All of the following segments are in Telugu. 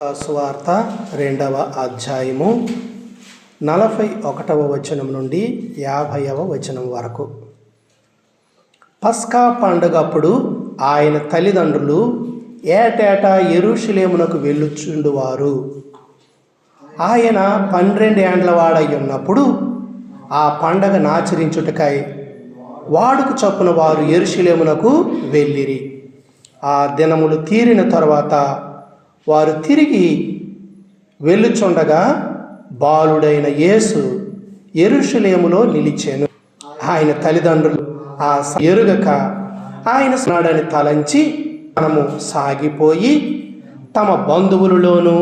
సువార్త 2వ అధ్యాయము 41వ వచనం నుండి 50వ వచనం వరకు. పస్కా పండుగప్పుడు ఆయన తల్లిదండ్రులు ఏటేటా యెరూషలేమునకు వెళ్ళుచుండువారు. ఆయన 12 ఏండ్ల వాడై ఉన్నప్పుడు ఆ పండగను ఆచరించుటకై వాడుక చొప్పున వారు యెరూషలేమునకు వెళ్ళిరి. ఆ దినములు తీరిన తరువాత వారు తిరిగి వెళ్ళుచుండగా బాలుడైన యేసు యెరూషలేములో నిలిచెను. ఆయన తల్లిదండ్రులు ఆ ఎరుగక ఆయన స్నాడని తలంచి మనము సాగిపోయి తమ బంధువులలోనూ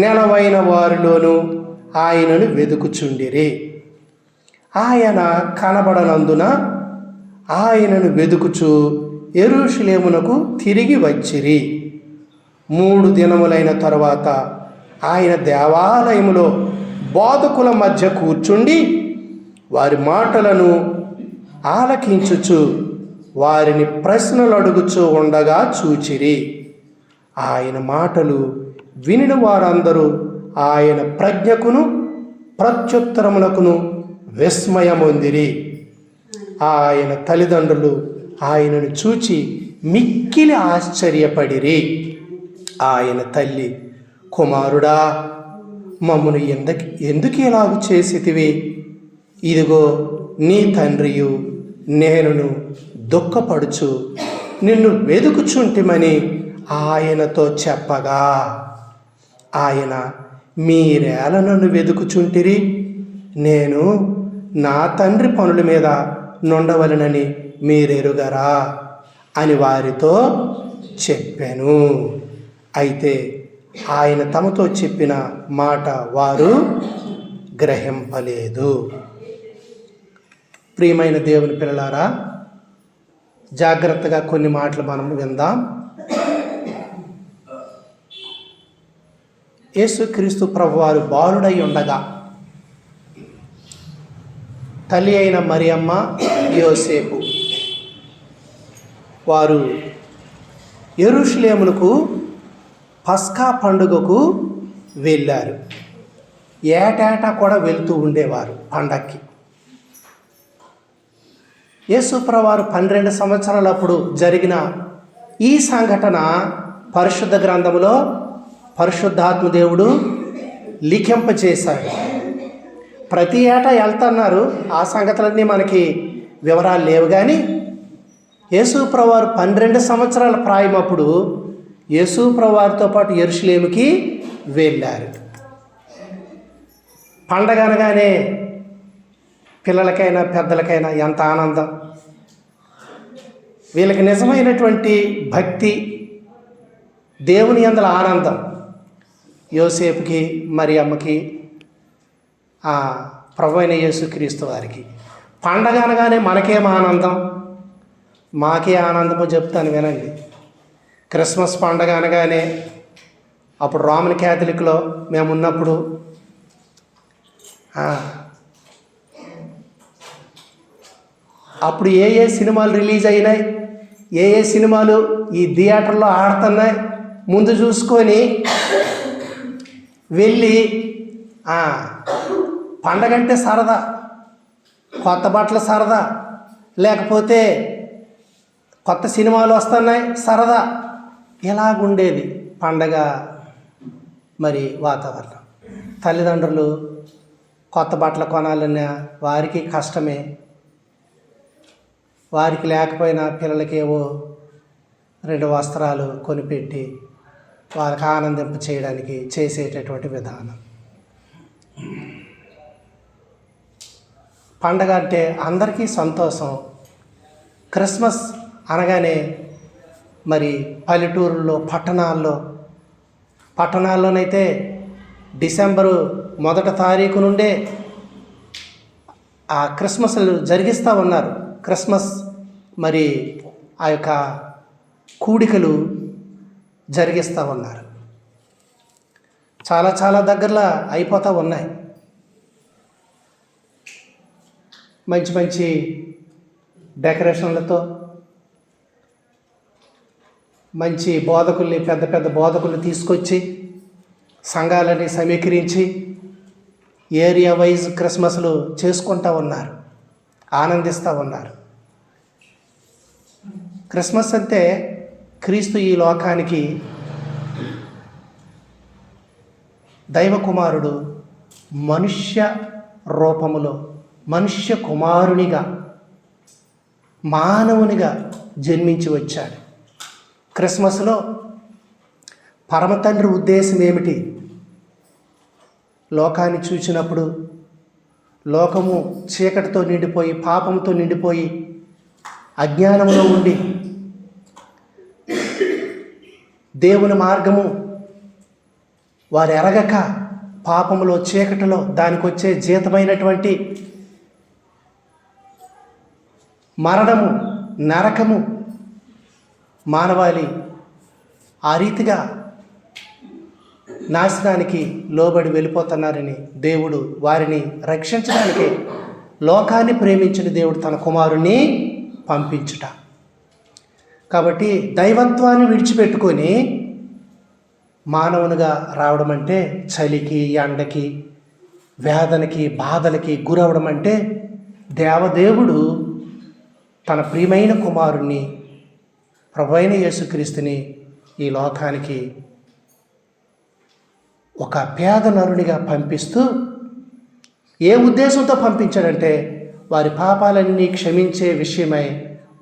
నెలవైన వారిలోనూ ఆయనను వెదుకుచుండిరి. ఆయన కనబడనందున ఆయనను వెదుకుచు యెరూషలేమునకు తిరిగి వచ్చిరి. 3 దినములైన తరువాత ఆయన దేవాలయములో బోధకుల మధ్య కూర్చుండి వారి మాటలను ఆలకించుచు వారిని ప్రశ్నలు అడుగుచూ ఉండగా చూచిరి. ఆయన మాటలు వినిన వారందరూ ఆయన ప్రజ్ఞకును ప్రత్యుత్తరములకును విస్మయమొందిరి. ఆయన తల్లిదండ్రులు ఆయనను చూచి మిక్కిలి ఆశ్చర్యపడిరి. ఆయన తల్లి, కుమారుడా, మమ్మను ఎందుకు ఇలాగు చేసితివి? ఇదిగో నీ తండ్రియు నేనును దుఃఖపడుచు నిన్ను వెదుకుచుంటిమని ఆయనతో చెప్పగా, ఆయన, మీరేల నన్ను వెదుకుచుంటిరి? నేను నా తండ్రి పనుల మీద నుండవలనని మీరెరుగరా అని వారితో చెప్పాను. అయితే ఆయన తమతో చెప్పిన మాట వారు గ్రహింపలేదు. ప్రియమైన దేవుని పిల్లలారా, జాగ్రత్తగా కొన్ని మాటలు మనం విందాం. యేసుక్రీస్తు ప్రభువారు బాలుడై ఉండగా తల్లి అయిన మరియమ్మ, యోసేపు వారు యెరూషలేమునకు పస్కా పండుగకు వెళ్ళారు. ఏటేటా కూడా వెళ్తూ ఉండేవారు పండక్కి. యేసు ప్రభువారు 12 సంవత్సరాలప్పుడు జరిగిన ఈ సంఘటన పరిశుద్ధ గ్రంథములో పరిశుద్ధాత్మ దేవుడు లిఖింపచేశాడు. ప్రతి ఏటా వెళ్తున్నారు. ఆ సంగతులన్నీ మనకి వివరాలు లేవు. కానీ యేసు ప్రభువారు 12 సంవత్సరాల ప్రాయమప్పుడు యేసు ప్రభువారితో పాటు యెరూషలేముకి వెళ్ళారు. పండగ అనగానే పిల్లలకైనా పెద్దలకైనా ఎంత ఆనందం. వీళ్ళకి నిజమైనటువంటి భక్తి, దేవుని యందల ఆనందం. యోసేపుకి, మరియమ్మకి, ప్రభువైన యేసుక్రీస్తు వారికి పండగ అనగానే మనకేం ఆనందం, మాకే ఆనందమో చెప్తాను వినండి. క్రిస్మస్ పండగ అనగానే అప్పుడు రోమన్ క్యాథలిక్లో మేమున్నప్పుడు అప్పుడు ఏ సినిమాలు రిలీజ్ అయినాయి, ఏ సినిమాలు ఈ థియేటర్లో ఆడుతున్నాయి ముందు చూసుకొని వెళ్ళి పండగంటే సరదా, కొత్త బట్టలు సరదా, లేకపోతే కొత్త సినిమాలు వస్తున్నాయి సరదా, ఇలాగుండేది పండగ మరి వాతావరణం. తల్లిదండ్రులు కొత్త బట్టలు కొనాలన్నా వారికి కష్టమే. వారికి లేకపోయినా పిల్లలకి ఏవో 2 వస్త్రాలు కొనిపెట్టి వారికి ఆనందింప చేయడానికి చేసేటటువంటి విధానం. పండగ అంటే అందరికీ సంతోషం. క్రిస్మస్ అనగానే మరి పల్లెటూరుల్లో, పట్టణాల్లోనైతే డిసెంబరు 1వ తారీఖు నుండే ఆ క్రిస్మస్లు జరిగిస్తూ ఉన్నారు. క్రిస్మస్ మరి ఆ యొక్క కూడికలు జరిగిస్తూ ఉన్నారు. చాలా దగ్గరలో అయిపోతూ ఉన్నాయి. మంచి డెకరేషన్లతో మంచి బోధకుల్ని, పెద్ద బోధకుల్ని తీసుకొచ్చి సంఘాలని సమీకరించి ఏరియా వైజ్ క్రిస్మస్లు చేసుకుంటూ ఉన్నారు, ఆనందిస్తూ ఉన్నారు. క్రిస్మస్ అంటే క్రీస్తు ఈ లోకానికి దైవ కుమారుడు మనుష్య రూపములో మనుష్య కుమారునిగా మానవునిగా జన్మించి వచ్చాడు. క్రిస్మస్లో పరమతండ్రి ఉద్దేశం ఏమిటి? లోకాన్ని చూసినప్పుడు లోకము చీకటితో నిండిపోయి, పాపంతో నిండిపోయి, అజ్ఞానంలో ఉండి దేవుని మార్గము వారు ఎరగక పాపములో, చీకటిలో దానికి వచ్చే జీతమైనటువంటి మరణము, నరకము, మానవాళి ఆ రీతిగా నాశనానికి లోబడి వెళ్ళిపోతున్నారని దేవుడు వారిని రక్షించడానికి లోకాన్ని ప్రేమించిన దేవుడు తన కుమారుణ్ణి పంపించుట. కాబట్టి దైవత్వాన్ని విడిచిపెట్టుకొని మానవునిగా రావడం అంటే చలికి, ఎండకి, వేదనకి, బాధలకి గురవడం అంటే దేవదేవుడు తన ప్రియమైన కుమారుణ్ణి ప్రభువైన యేసుక్రీస్తుని ఈ లోకానికి ఒక పేద నరునిగా పంపిస్తూ ఏ ఉద్దేశంతో పంపించాడంటే వారి పాపాలన్నీ క్షమించే విషయమై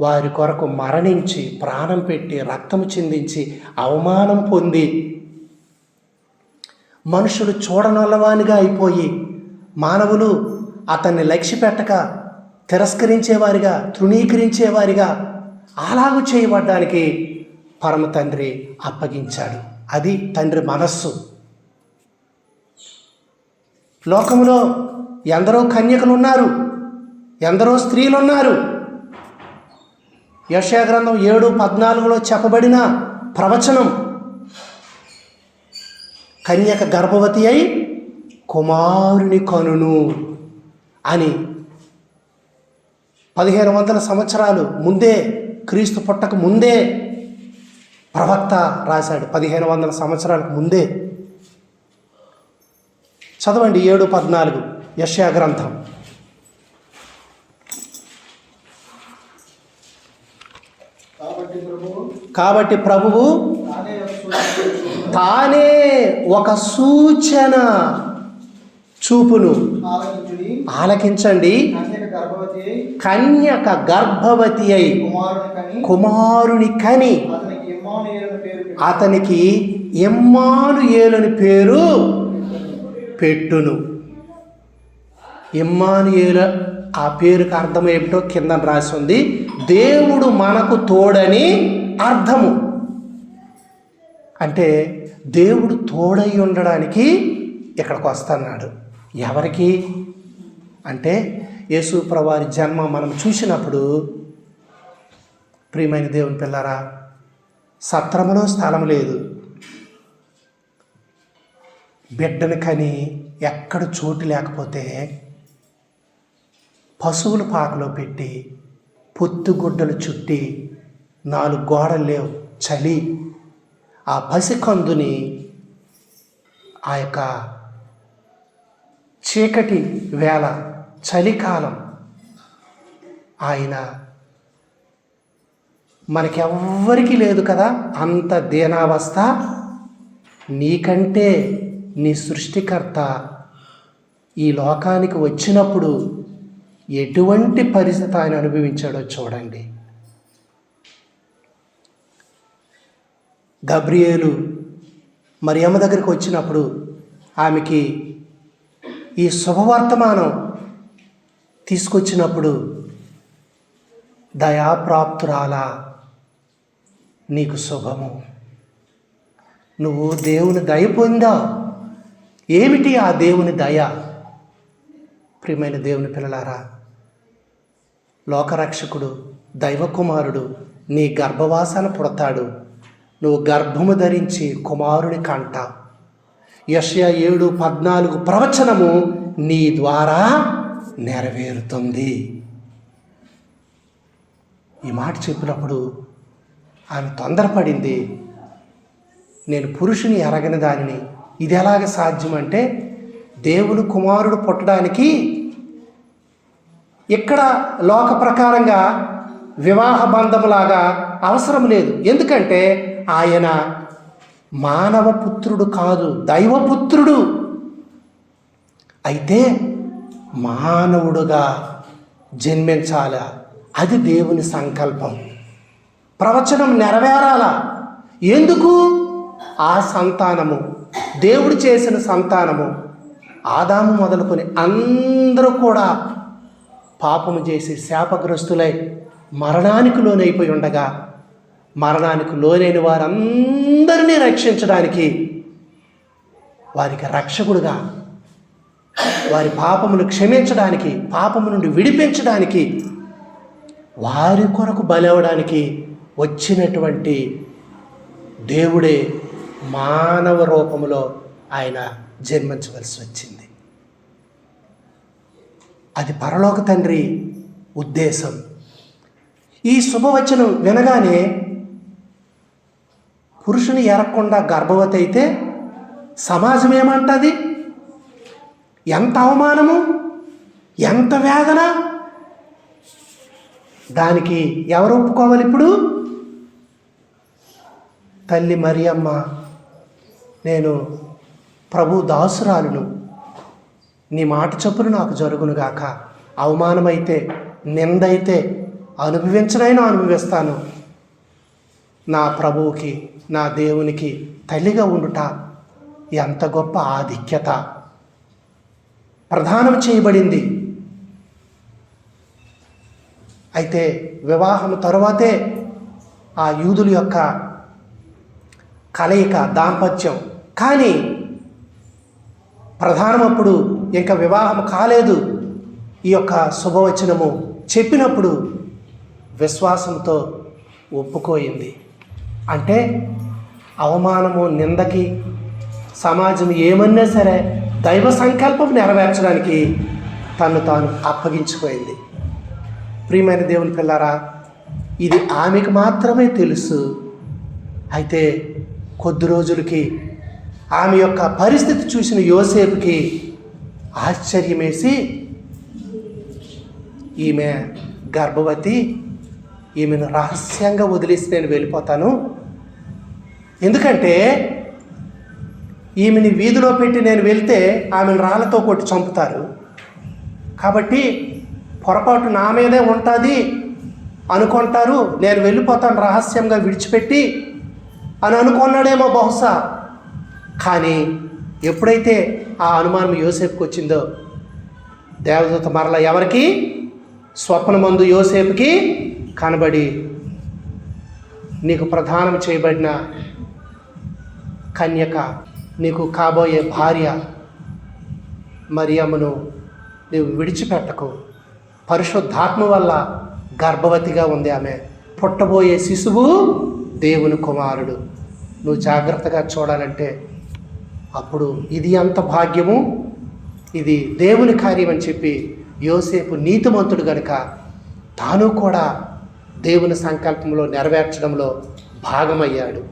వారి కొరకు మరణించి, ప్రాణం పెట్టి, రక్తము చిందించి, అవమానం పొంది, మనుషులు చూడనొల్లవానిగా అయిపోయి, మానవులు అతన్ని లక్ష్యపెట్టక తిరస్కరించేవారిగా, తృణీకరించేవారిగా అలాగూ చేయబడ్డానికి పరమ తండ్రి అప్పగించాడు. అది తండ్రి మనస్సు. లోకంలో ఎందరో కన్యకలు ఉన్నారు, ఎందరో స్త్రీలు ఉన్నారు. యెషయా గ్రంథం 7:14 చెప్పబడిన ప్రవచనం, కన్యక గర్భవతి అయి కుమారుని కనును అని 1500 సంవత్సరాలు ముందే, క్రీస్తు పుట్టక ముందే ప్రవక్త రాశాడు. 1500 సంవత్సరాలకు ముందే. చదవండి 7:14 యెషయా గ్రంథం. కాబట్టి ప్రభువు తానే ఒక సూచన చూపును. ఆలకించండి. కన్యక గర్భవతి అయి కుమారుని కని అతనికి ఇమ్మానుయేలుని పేరు పెట్టును. ఇమ్మానుయేలు ఆ పేరుకి అర్థం ఏమిటో కింద రాసి ఉంది. దేవుడు మనకు తోడని అర్థము. అంటే దేవుడు తోడై ఉండడానికి ఇక్కడికి వస్తున్నాడు. ఎవరికి అంటే యేసు ప్రభువారి జన్మ మనం చూసినప్పుడు, ప్రియమైన దేవుని పిల్లరా, సత్రములో స్థలం లేదు, బిడ్డను కని ఎక్కడ చోటు లేకపోతే పశువుల పాకలో పెట్టి పొత్తుగుడ్డలు చుట్టి 4 గోడలు లేవు, చలి, ఆ పసికందుని ఆ యొక్క చీకటి వేళ, చలికాలం ఆయన మనకెవ్వరికీ లేదు కదా అంత దీనావస్థ. నీకంటే నీ సృష్టికర్త ఈ లోకానికి వచ్చినప్పుడు ఎటువంటి పరిస్థితి ఆయన అనుభవించాడో చూడండి. గబ్రియేలు మరియమ్మ దగ్గరికి వచ్చినప్పుడు ఆమెకి ఈ శుభవర్తమానం తీసుకొచ్చినప్పుడు, దయాప్రాప్తురాలా నీకు శుభము, నువ్వు దేవుని దయ పొందావు. ఏమిటి ఆ దేవుని దయ? ప్రియమైన దేవుని పిల్లలారా, లోకరక్షకుడు దైవకుమారుడు నీ గర్భవాసాన పుడతాడు. నువ్వు గర్భము ధరించి కుమారుని కంటావు. యెషయా 7:14 ప్రవచనము నీ ద్వారా నెరవేరుతుంది. ఈ మాట చెప్పినప్పుడు ఆమె తొందరపడింది. నేను పురుషుని ఎరగని దానిని, ఇది ఎలాగ సాధ్యం అంటే, దేవుని కుమారుడు పుట్టడానికి ఇక్కడ లోక ప్రకారంగా వివాహ బంధంలాగా అవసరం లేదు. ఎందుకంటే ఆయన మానవ పుత్రుడు కాదు, దైవపుత్రుడు. అయితే మానవుడుగా జన్మించాల, అది దేవుని సంకల్పం. ప్రవచనం నెరవేరాల. ఎందుకు? ఆ సంతానము, దేవుడు చేసిన సంతానము, ఆదాము మొదలుకొని అందరూ కూడా పాపము చేసి శాపగ్రస్తులై మరణానికి లోనైపోయి ఉండగా, మరణానికి లోనైన వారందరినీ రక్షించడానికి, వారికి రక్షకుడుగా, వారి పాపమును క్షమించడానికి, పాపము నుండి విడిపించడానికి, వారి కొరకు బలవడానికి వచ్చినటువంటి దేవుడే మానవ రూపంలో ఆయన జన్మించవలసి వచ్చింది. అది పరలోక తండ్రి ఉద్దేశం. ఈ శుభవచనం వినగానే పురుషుని ఎరగకుండా గర్భవతి అయితే సమాజం ఏమంటుంది? ఎంత అవమానము, ఎంత వేదన! దానికి ఎవరు ఒప్పుకోవాలి? ఇప్పుడు తల్లి మరియమ్మ, నేను ప్రభు దాసురాలును, నీ మాట చొప్పున నాకు జరుగునుగాక, అవమానమైతే నిందైతే అనుభవించనైనా అనుభవిస్తాను, నా ప్రభువుకి నా దేవునికి తల్లిగా ఉండుట ఎంత గొప్ప ఆధిక్యత! ప్రదానం చేయబడింది. అయితే వివాహం తరువాతే ఆ యూదుల యొక్క కలయిక, దాంపత్యం. కానీ ప్రధానమప్పుడు ఇంకా వివాహం కాలేదు. ఈ యొక్క శుభవచనము చెప్పినప్పుడు విశ్వాసంతో ఒప్పుకోయింది. అంటే అవమానము, నిందకి సమాజం ఏమన్నా సరే దైవ సంకల్పం నెరవేర్చడానికి తను తాను అప్పగించుకోయింది. ప్రియమైన దేవుని పిల్లారా, ఇది ఆమెకు మాత్రమే తెలుసు. అయితే కొద్ది రోజులకి ఆమె యొక్క పరిస్థితి చూసిన యోసేపుకి ఆశ్చర్యమేసి, ఈమె గర్భవతి, ఈమెను రహస్యంగా వదిలేసి నేను వెళ్ళిపోతాను, ఎందుకంటే ఈమెని వీధిలో పెట్టి నేను వెళ్తే ఆమెను రాళ్ళతో కొట్టి చంపుతారు, కాబట్టి పొరపాటు నా మీదే ఉంటుంది అనుకుంటారు, నేను వెళ్ళిపోతాను రహస్యంగా విడిచిపెట్టి అని అనుకున్నాడేమో బహుశా. కానీ ఎప్పుడైతే ఆ అనుమానం యోసేపుకి వచ్చిందో, దేవదూత మరల ఎవరికి? స్వప్నమందు యోసేపుకి కనబడి, నీకు ప్రదానం చేయబడిన కన్యక, నీకు కాబోయే భార్య మరియమ్మను నీవు విడిచిపెట్టకు, పరిశుద్ధాత్మ వల్ల గర్భవతిగా ఉంది ఆమె, పుట్టబోయే శిశువు దేవుని కుమారుడు, నువ్వు జాగ్రత్తగా చూడాలంటే. అప్పుడు ఇది ఎంత భాగ్యము, ఇది దేవుని కార్యం అని చెప్పి యోసేపు నీతిమంతుడు గనుక తాను కూడా దేవుని సంకల్పంలో నెరవేర్చడంలో భాగమయ్యాడు.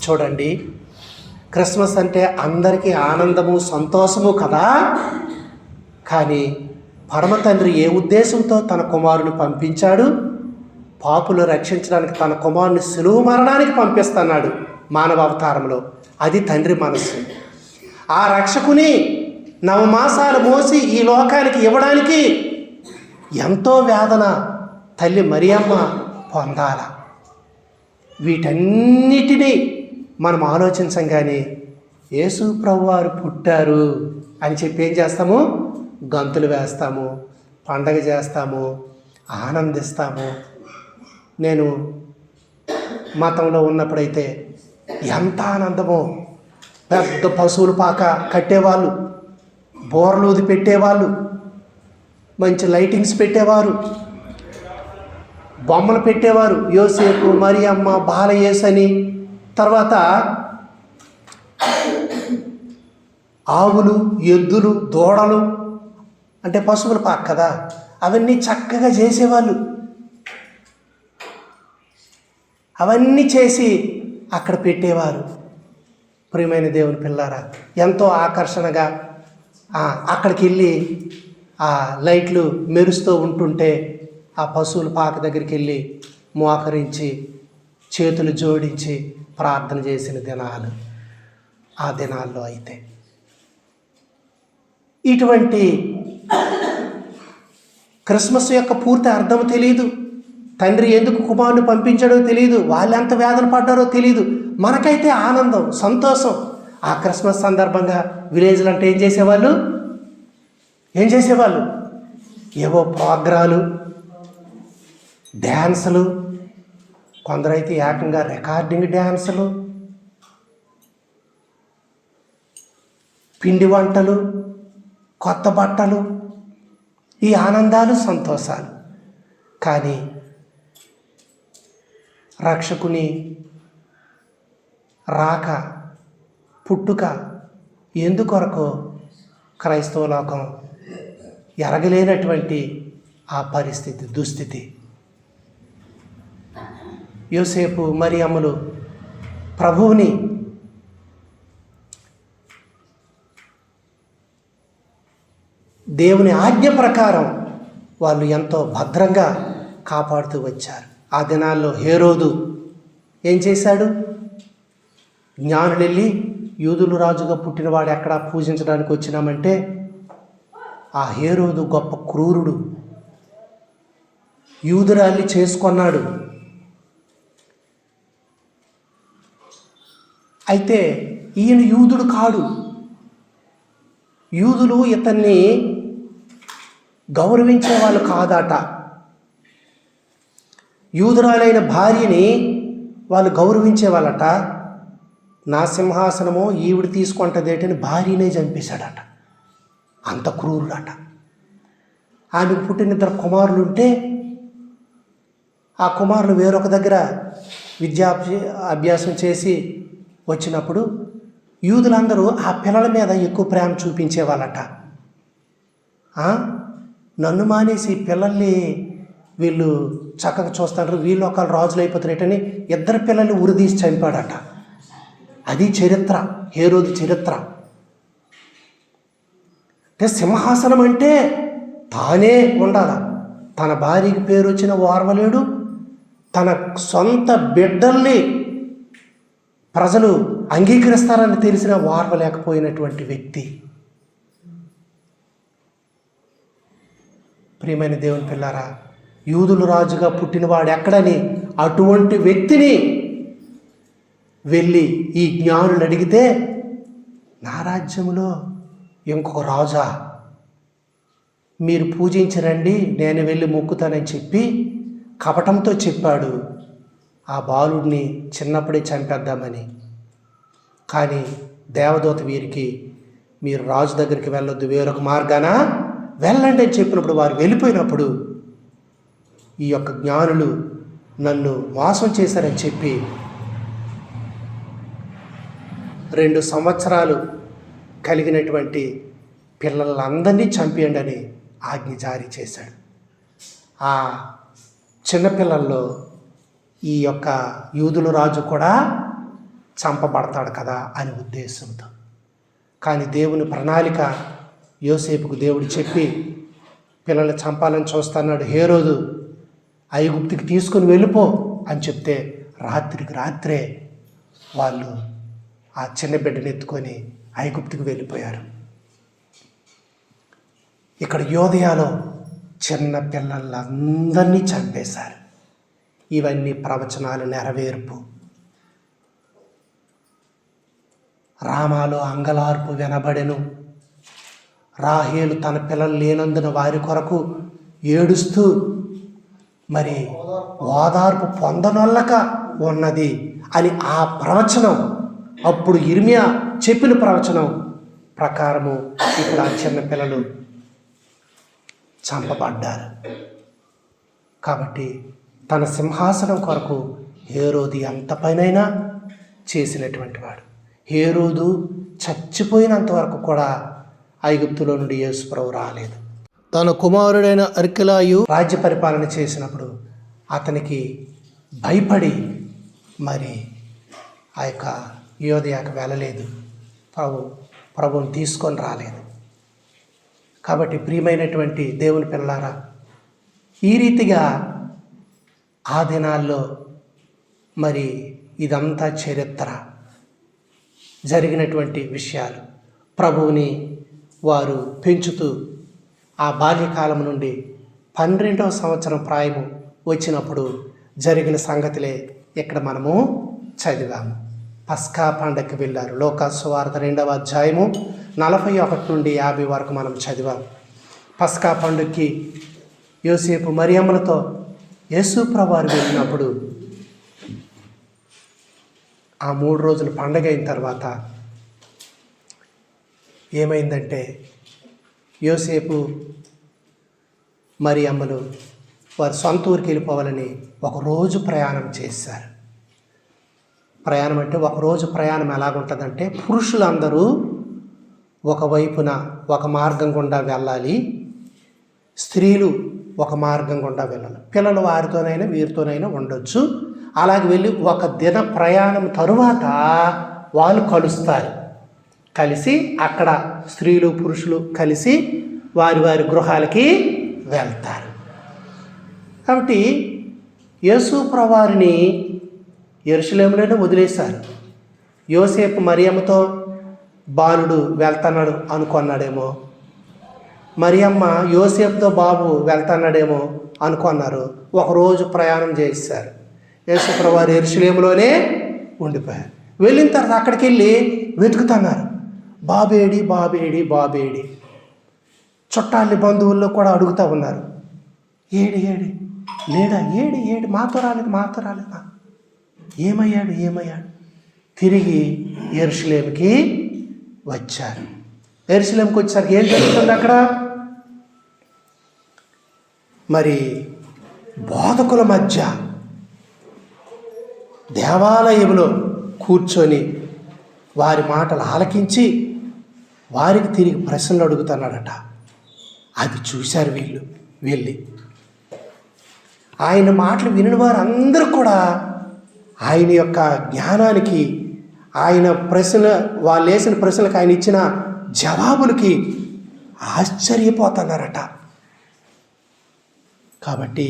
చూడండి, క్రిస్మస్ అంటే అందరికీ ఆనందము, సంతోషము కదా. కానీ పరమ తండ్రి ఏ ఉద్దేశంతో తన కుమారుని పంపించాడు? పాపులు రక్షించడానికి తన కుమారుని సిలువ మరణానికి పంపిస్తున్నాడు మానవ అవతారంలో. అది తండ్రి మనస్సు. ఆ రక్షకుని నవమాసాలు మోసి ఈ లోకానికి ఇవ్వడానికి ఎంతో వేదన తల్లి మరియమ్మ పొందాల. వీటన్నిటినీ మనం ఆలోచించంగానే యేసు ప్రభువారు పుట్టారు అని చెప్పి ఏం చేస్తాము? గంతులు వేస్తాము, పండగ చేస్తాము, ఆనందిస్తాము. నేను మతంలో ఉన్నప్పుడైతే ఎంత ఆనందమో, పెద్ద పశువుల పాక కట్టేవాళ్ళు, బోర్లూది పెట్టేవాళ్ళు, మంచి లైటింగ్స్ పెట్టేవారు, బొమ్మలు పెట్టేవారు, యోసేపు, మరియమ్మ, బాలయేసు అని. తర్వాత ఆవులు, ఎద్దులు, దూడలు, అంటే పశువుల పాక కదా, అవన్నీ చక్కగా చేసేవాళ్ళు. అవన్నీ చేసి అక్కడ పెట్టేవారు. ప్రియమైన దేవుని పిల్లారా, ఎంతో ఆకర్షణగా అక్కడికి వెళ్ళి ఆ లైట్లు మెరుస్తూ ఉంటుంటే ఆ పశువుల పాక దగ్గరికి వెళ్ళి మోకరించి చేతులు జోడించి ప్రార్థన చేసిన దినాలు ఆ దినాల్లో. అయితే ఇటువంటి క్రిస్మస్ యొక్క పూర్తి అర్థం తెలియదు. తండ్రి ఎందుకు కుమారుని పంపించాడో తెలియదు, వాళ్ళు ఎంత వేదన పడ్డారో తెలియదు. మనకైతే ఆనందం, సంతోషం. ఆ క్రిస్మస్ సందర్భంగా విలేజ్లు అంటే ఏం చేసేవాళ్ళు ఏవో ప్రోగ్రాలు, డ్యాన్సులు, కొందరైతే ఏకంగా రికార్డింగ్ డ్యాన్సులు, పిండి వంటలు, కొత్త బట్టలు, ఈ ఆనందాలు, సంతోషాలు. కానీ రక్షకుని రాక, పుట్టుక ఎందుకొరకు క్రైస్తవ లోకం ఎరగలేనటువంటి ఆ పరిస్థితి, దుస్థితి. యోసేపు మరియమ్మలు ప్రభువుని దేవుని ఆజ్ఞ ప్రకారం వాళ్ళు ఎంతో భద్రంగా కాపాడుతూ వచ్చారు. ఆ దినాల్లో హేరోదు ఏం చేశాడు? జ్ఞానులు వెళ్ళి యూదులు రాజుగా పుట్టినవాడు ఎక్కడా పూజించడానికి వచ్చినామంటే, ఆ హేరోదు గొప్ప క్రూరుడు, యూదురాల్ని చేసుకున్నాడు. అయితే ఈయన యూదుడు కాడు. యూదులు ఇతన్ని గౌరవించే వాళ్ళు కాదట. యూదురాలైన భార్యని వాళ్ళు గౌరవించే వాళ్ళట. నా సింహాసనము ఈవిడ తీసుకుంటదేటని భార్యనే చంపేశాడట. అంత క్రూరుడట. ఆమెకు పుట్టిన 2 కుమారులుంటే ఆ కుమారులు వేరొక దగ్గర అభ్యాసం చేసి వచ్చినప్పుడు యూదులందరూ ఆ పిల్లల మీద ఎక్కువ ప్రేమ చూపించేవాళ్ళట. నన్ను మానేసి పిల్లల్ని వీళ్ళు చక్కగా చూస్తారు, వీళ్ళు ఒకళ్ళు రాజులు అయిపోతారేటని 2 పిల్లల్ని ఉరిదీసి చంపాడట. అది చరిత్ర, హేరోదు చరిత్ర. అంటే సింహాసనం అంటే తానే ఉండాల. తన భార్యకి పేరు వచ్చిన ఓర్వలేడు, తన సొంత బిడ్డల్ని ప్రజలు అంగీకరిస్తారని తెలిసిన ఓర్వలేకపోయినటువంటి వ్యక్తి. ప్రియమైన దేవుని పిల్లారా, యూదులు రాజుగా పుట్టినవాడు ఎక్కడని అటువంటి వ్యక్తిని వెళ్ళి ఈ జ్ఞానులు అడిగితే, నా రాజ్యంలో ఇంకొక రాజా, మీరు పూజించరండి, నేను వెళ్ళి మొక్కుతానని చెప్పి కపటంతో చెప్పాడు ఆ బాలుడిని చిన్నప్పుడే చంపేద్దామని. కానీ దేవదూత వీరికి, మీరు రాజు దగ్గరికి వెళ్ళొద్దు, వేరొక మార్గాన వెళ్ళండి అని చెప్పినప్పుడు వారు వెళ్ళిపోయినప్పుడు ఈ యొక్క జ్ఞానులు నన్ను మోసం చేశారని చెప్పి 2 సంవత్సరాలు కలిగినటువంటి పిల్లలందరినీ చంపేయండి అని ఆజ్ఞ జారీ చేశాడు. ఆ చిన్నపిల్లల్లో ఈ యొక్క యూదుల రాజు కూడా చంపబడతాడు కదా అని ఉద్దేశంతో. కానీ దేవుని ప్రణాళిక యోసేపుకు దేవుడు చెప్పి పిల్లల్ని చంపాలని చూస్తున్నాడు. హేరోదు ఐగుప్తుకి తీసుకుని వెళ్ళిపో అని చెప్తే రాత్రికి రాత్రే వాళ్ళు ఆ చిన్న బిడ్డని ఎత్తుకొని ఐగుప్తుకి వెళ్ళిపోయారు. ఇక్కడ యోదయాలో చిన్న పిల్లలందరినీ చంపేశారు. ఇవన్నీ ప్రవచనాలు నెరవేర్పు. రామాలో అంగలార్పు వినబడెను. రాహేలు తన పిల్లలు లేనందున వారి కొరకు ఏడుస్తూ మరి ఓదార్పు పొందనొల్లక ఉన్నది అని ఆ ప్రవచనం, అప్పుడు ఇర్మియా చెప్పిన ప్రవచనం ప్రకారము ఇప్పుడు ఆ చిన్న పిల్లలు చంపబడ్డారు. కాబట్టి తన సింహాసనం కొరకు హేరోదు ఎంత పనైనా చేసినటువంటి వాడు. హేరోదు చచ్చిపోయినంత వరకు కూడా ఐగుప్తులో నుండి యేసుప్రభు రాలేదు. తన కుమారుడైన అర్కెలాయు రాజ్య పరిపాలన చేసినప్పుడు అతనికి భయపడి మరి ఆ యొక్క యోదయాకు వెళ్ళలేదు, ప్రభువుని తీసుకొని రాలేదు. కాబట్టి ప్రియమైనటువంటి దేవుని పిల్లలారా, ఈ రీతిగా ఆ దినాల్లో మరి ఇదంతా చరిత్ర, జరిగినటువంటి విషయాలు. ప్రభువుని వారు పెంచుతూ ఆ బాల్యకాలం నుండి 12వ సంవత్సరం ప్రాయము వచ్చినప్పుడు జరిగిన సంగతులే ఇక్కడ మనము చదివాము. పస్కా పండగకి వెళ్ళారు. లోకాసు సువార్త 2వ అధ్యాయము 41 నుండి 50 వరకు మనం చదివాం. పస్కా పండుగకి యోసేపు మరియమ్మలతో యేసు ప్రభువారు వెళ్ళినప్పుడు ఆ 3 రోజులు పండగ అయిన తర్వాత ఏమైందంటే, యోసేపు మరియమ్మలు వారి సొంత ఊరికి వెళ్ళిపోవాలని ఒకరోజు ప్రయాణం చేశారు. ప్రయాణం అంటే ఒకరోజు ప్రయాణం ఎలాగుంటుందంటే, పురుషులందరూ ఒకవైపున ఒక మార్గం గుండా వెళ్ళాలి, స్త్రీలు ఒక మార్గం గుండా వెళ్ళాలి. పిల్లలు వారితోనైనా వీరితోనైనా ఉండొచ్చు. అలాగే వెళ్ళి ఒక దిన ప్రయాణం తరువాత వాళ్ళు కలుస్తారు. కలిసి అక్కడ స్త్రీలు పురుషులు కలిసి వారి వారి గృహాలకి వెళ్తారు. కాబట్టి యేసు ప్రభువారిని యెరూషలేములోనే వదిలేశారు. యోసేపు మరియమ్మతో బాలుడు వెళ్తున్నాడు అనుకున్నాడేమో, మరియమ్మ యోసేపుతో బాబు వెళ్తున్నాడేమో అనుకున్నారు. ఒకరోజు ప్రయాణం చేశారు. యేసు ప్రభువారు యెరూషలేములోనే ఉండిపోయారు. వెళ్ళిన తర్వాత అక్కడికి వెళ్ళి వెతుకుతున్నారు, బాబేడి బాబేడి బాబేడి. చుట్టాలి బంధువుల్లో కూడా అడుగుతూ ఉన్నారు, ఏడి ఏడి లేడా, ఏడి ఏడి మాతో రాలేదా, ఏమయ్యాడు. తిరిగి యెరూషలేముకి వచ్చారు. యెరూషలేముకి వచ్చేసరికి ఏం జరుగుతుంది అక్కడ? మరి బోధకుల మధ్య దేవాలయంలో కూర్చొని వారి మాటలు ఆలకించి వారికి తిరిగి ప్రశ్నలు అడుగుతున్నాడట. అది చూశారు వీళ్ళు. వెళ్ళి ఆయన మాటలు వినిన వారు అందరూ కూడా ఆయన యొక్క జ్ఞానానికి, ఆయన వాళ్ళు వేసిన ప్రశ్నలకు ఆయన ఇచ్చిన జవాబులకి ఆశ్చర్యపోతున్నారట. కాబట్టి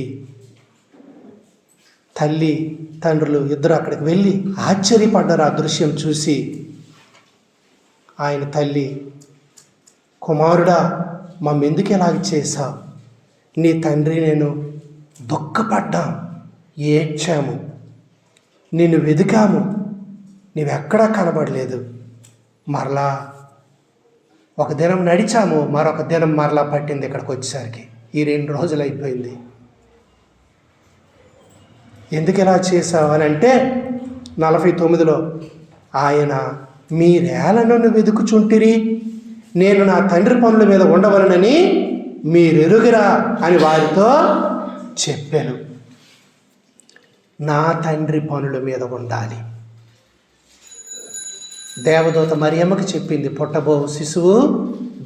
తల్లి తండ్రులు ఇద్దరు అక్కడికి వెళ్ళి ఆశ్చర్యపడ్డారు ఆ దృశ్యం చూసి. ఆయన తల్లి, కుమారుడా మమ్మెందుకు ఇలాగ చేశావు? నీ తండ్రి నేను దుఃఖపడ్డాం, ఏడ్చాము, నిన్ను వెదికాము, నీవెక్కడా కనబడలేదు. మరలా ఒక దినం నడిచాము, మరొక దినం మరలా పట్టింది ఇక్కడికి వచ్చేసరికి. ఈ 2 రోజులు అయిపోయింది. ఎందుకు ఇలా చేశావు అని అంటే 49లో ఆయన, మీరేళ నన్ను వెతుకుచుంటిరి, నేను నా తండ్రి పనుల మీద ఉండవలనని మీరెరుగరా అని వారితో చెప్పాను. నా తండ్రి పనుల మీద ఉండాలి. దేవదూత మరియమ్మకి చెప్పింది, పుట్టబో శిశువు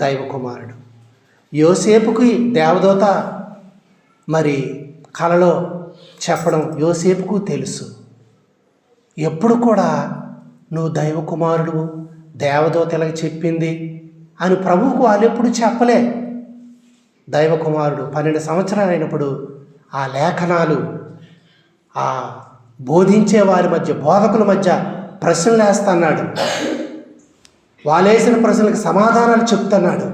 దైవ కుమారుడు. యోసేపుకి దేవదూత మరి కలలో చెప్పడం యోసేపుకు తెలుసు. ఎప్పుడు కూడా నువ్వు దైవ కుమారుడు, దేవదూత ఇలాగ చెప్పింది అని ప్రభువుకు వాళ్ళు ఎప్పుడు చెప్పలే. దైవ కుమారుడు 12 సంవత్సరాలు అయినప్పుడు ఆ లేఖనాలు ఆ బోధించే వారి మధ్య, బోధకుల మధ్య ప్రశ్నలు వేస్తున్నాడు. వాళ్ళేసిన ప్రశ్నలకు సమాధానాలు చెప్తున్నాడు.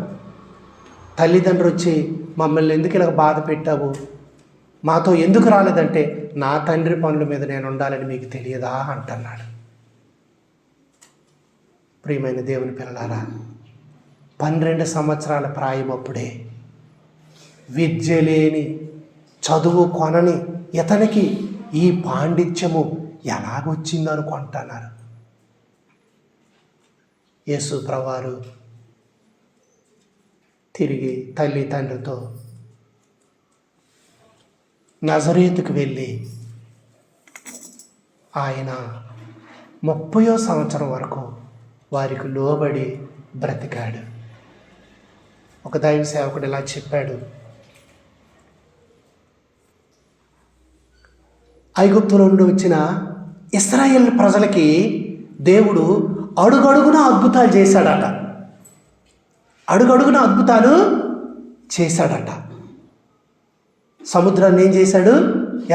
తల్లిదండ్రులు వచ్చి, మమ్మల్ని ఎందుకు ఇలా బాధ పెట్టావు, మాతో ఎందుకు రాలేదంటే, నా తండ్రి పనుల మీద నేను ఉండాలని మీకు తెలియదా అంటున్నాడు. ప్రియమైన దేవుని పిల్లలారా, 12 సంవత్సరాల ప్రాయం అప్పుడే విద్య లేని, చదువు కొనని ఇతనికి ఈ పాండిత్యము ఎలాగొచ్చిందో అనుకుంటున్నారు. యేసు ప్రభువారు తిరిగి తల్లి తండ్రితో నజరేతుకు వెళ్ళి ఆయన 30వ సంవత్సరం వరకు వారికి లోబడి బ్రతికాడు. ఒక దైవ సేవకుడు ఇలా చెప్పాడు, ఐగుప్తు నుండి వచ్చిన ఇశ్రాయేల్ ప్రజలకి దేవుడు అడుగడుగున అద్భుతాలు చేశాడట. అడుగడుగున అద్భుతాలు చేశాడట. సముద్రాన్ని ఏం చేశాడు?